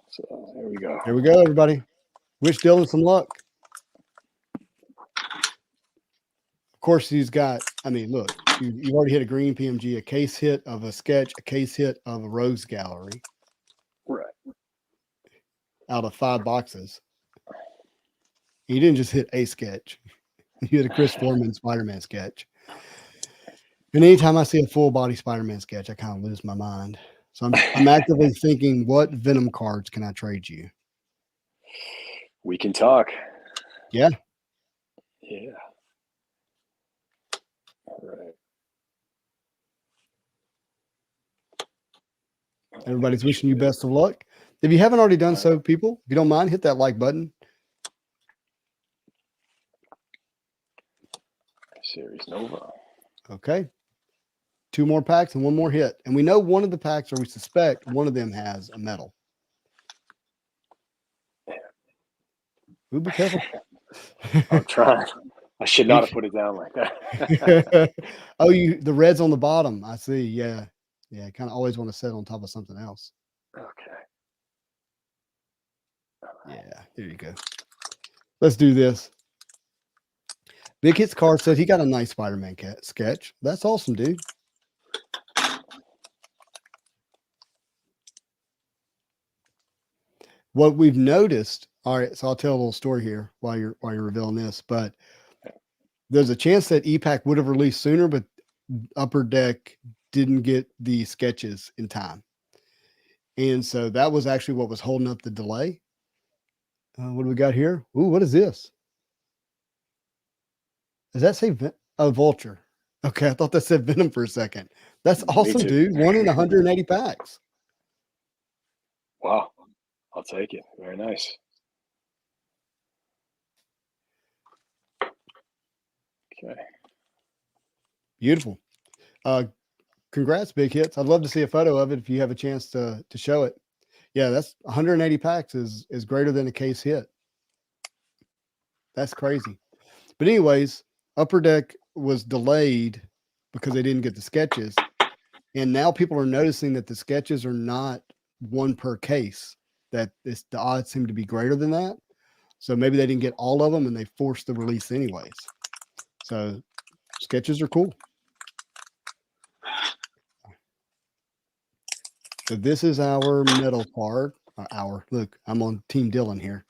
So there we go. Here we go, everybody. Wish Dylan some luck. Of course, he's got, I mean, look, you've already hit a green PMG, a case hit of a sketch, a case hit of a Rose Gallery. Right. Out of 5 boxes. He didn't just hit a sketch. He hit a Chris Foreman Spider-Man sketch. And anytime I see a full body Spider-Man sketch, I kind of lose my mind. So I'm actively thinking, what Venom cards can I trade you? We can talk. Yeah. Yeah. All right. Everybody's wishing you best of luck. If you haven't already done so, people, if you don't mind, hit that like button. Series Nova. Okay. 2 more packs and 1 more hit. And we know one of the packs, or we suspect one of them has a metal. Ooh, be careful. I'm trying. I should not have put it down like that. Oh, the red's on the bottom. I see. Yeah. Yeah. Kind of always want to sit on top of something else. Okay. Yeah. There you go. Let's do this. Big Hits card said he got a nice Spider-Man sketch. That's awesome, dude. What we've noticed, all right, so I'll tell a little story here while you're revealing this, but there's a chance that EPAC would have released sooner, but Upper Deck didn't get the sketches in time. And so that was actually what was holding up the delay. What do we got here? Ooh, what is this? Does that say Vulture? Okay, I thought that said Venom for a second. That's awesome, dude. 1 in 180 packs. Wow. I'll take it. Very nice. Okay. Beautiful. Congrats, Big Hits. I'd love to see a photo of it if you have a chance to show it. Yeah, that's 180 packs is greater than a case hit. That's crazy. But anyways, Upper Deck was delayed because they didn't get the sketches. And now people are noticing that the sketches are not 1 per case, that the odds seem to be greater than that. So maybe they didn't get all of them and they forced the release anyways. So sketches are cool. So this is our metal card. Look, I'm on Team Dylan here.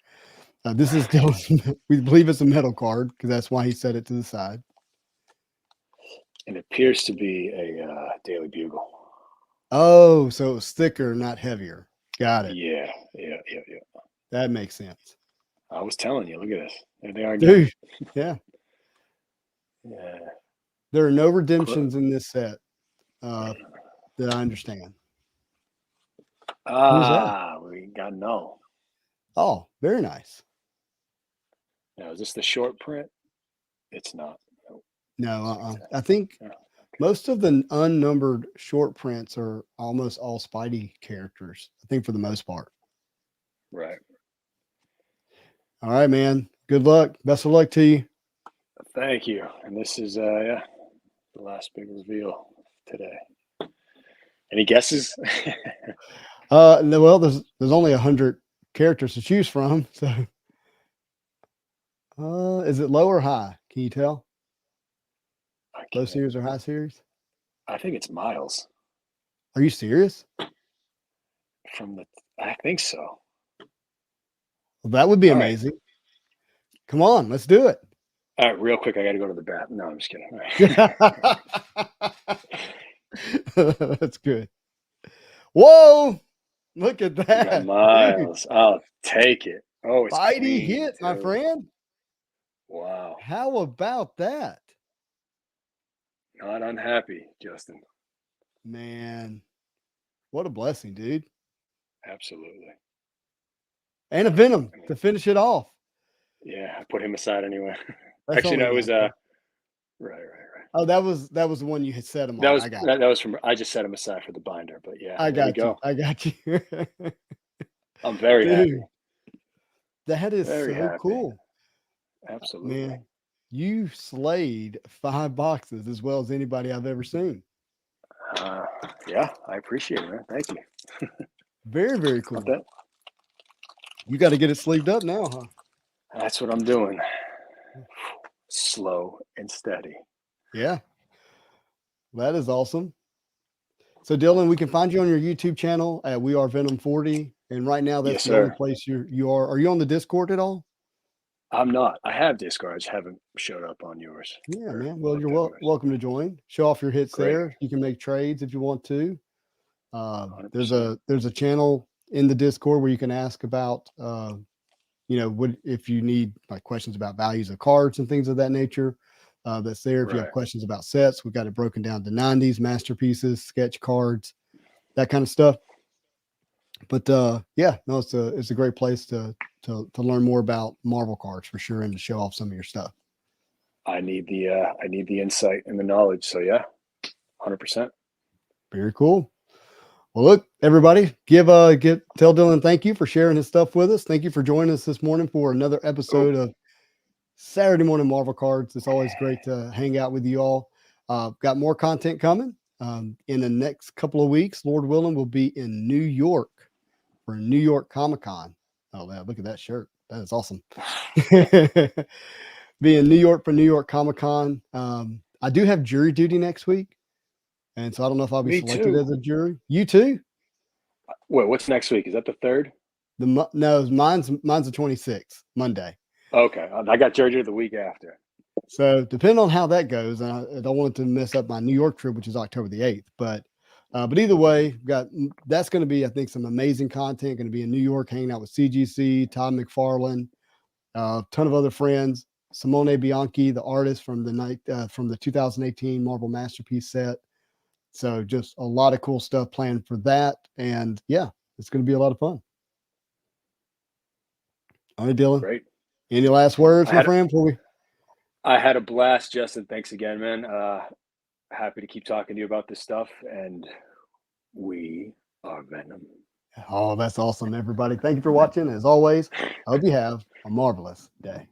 This is Dylan. We believe it's a metal card because that's why he set it to the side. It appears to be a Daily Bugle. Oh, so it was thicker, not heavier. Got it. Yeah. That makes sense. I was telling you, look at this. There they are again. Dude, yeah. Yeah. There are no redemptions in this set that I understand. We got no. Oh, very nice. Now, is this the short print? It's not. Nope. No, I think most of the unnumbered short prints are almost all Spidey characters, I think, for the most part. Right. All right, man. Good luck. Best of luck to you. Thank you. And this is the last big reveal today. Any guesses? Well, there's only 100 characters to choose from, so Is it low or high? Can you tell? I Low can't. series or high series? I think it's Miles Are you serious? I think so. Well, that would be All right. amazing. Come on, let's do it. All right, real quick. I got to go to the bathroom. No, I'm just kidding. All right. That's good. Whoa! Look at We got that. Dude, Miles. I'll take it. Oh, it's Spidey clean hit, my too. friend. Wow. How about that? Not unhappy, Justin. Man, what a blessing, dude. Absolutely. And a Venom to finish it off. Yeah, I put him aside anyway. That's Actually, no, only it was natural. right. Oh, that was the one you had set him That on. was I got that was from I just set him aside for the binder, but yeah, I there we got you. go. I got you. I'm very Dude, happy. that is Very so happy. cool. Absolutely. Man, you slayed 5 boxes as well as anybody I've ever seen. Yeah, I appreciate it, man. Thank you. Very, very Not cool. that. You got to get it sleeved up now, huh? That's what I'm doing. Slow and steady. Yeah. That is awesome. So Dylan, we can find you on your YouTube channel at We Are Venom 40. And right now that's Yes, the only sir. place you are. Are you on the Discord at all? I'm not. I have Discord. I just haven't showed up on yours. Yeah, Or man. Well, looked you're at yours. welcome to join. Show off your hits Great. there. You can make trades if you want to. There's 100%. a channel in the Discord where you can ask about what if you need like questions about values of cards and things of that nature. That's there. If you have Right. questions about sets, we've got it broken down to 90s masterpieces, sketch cards, that kind of stuff. But yeah, no, it's a great place to learn more about Marvel cards for sure and to show off some of your stuff. I need the insight and the knowledge. So yeah, 100%. Very cool. Well, look, everybody, tell Dylan thank you for sharing his stuff with us. Thank you for joining us this morning for another episode of Saturday Morning Marvel Cards. It's always great to hang out with you all. Got more content coming in the next couple of weeks. Lord willing, we'll be in New York for New York Comic-Con. Oh, man, look at that shirt. That is awesome. Be in New York for New York Comic-Con. I do have jury duty next week. And so I don't know if I'll be selected as a jury. You too? Wait, what's next week? Is that the 3rd? No, mine's the 26th, Monday. Okay, I got Georgia the week after. So depending on how that goes, I don't want it to mess up my New York trip, which is October the 8th. But either way, that's going to be, I think, some amazing content. Going to be in New York, hanging out with CGC, Todd McFarlane, a ton of other friends. Simone Bianchi, the artist from the 2018 Marvel Masterpiece set. So just a lot of cool stuff planned for that. And yeah, it's going to be a lot of fun. All right, Dylan. Great. Any last words, my friend, before we? I had a blast, Justin. Thanks again, man. Happy to keep talking to you about this stuff. And we are Venom. Oh, that's awesome, everybody. Thank you for watching. As always, I hope you have a marvelous day.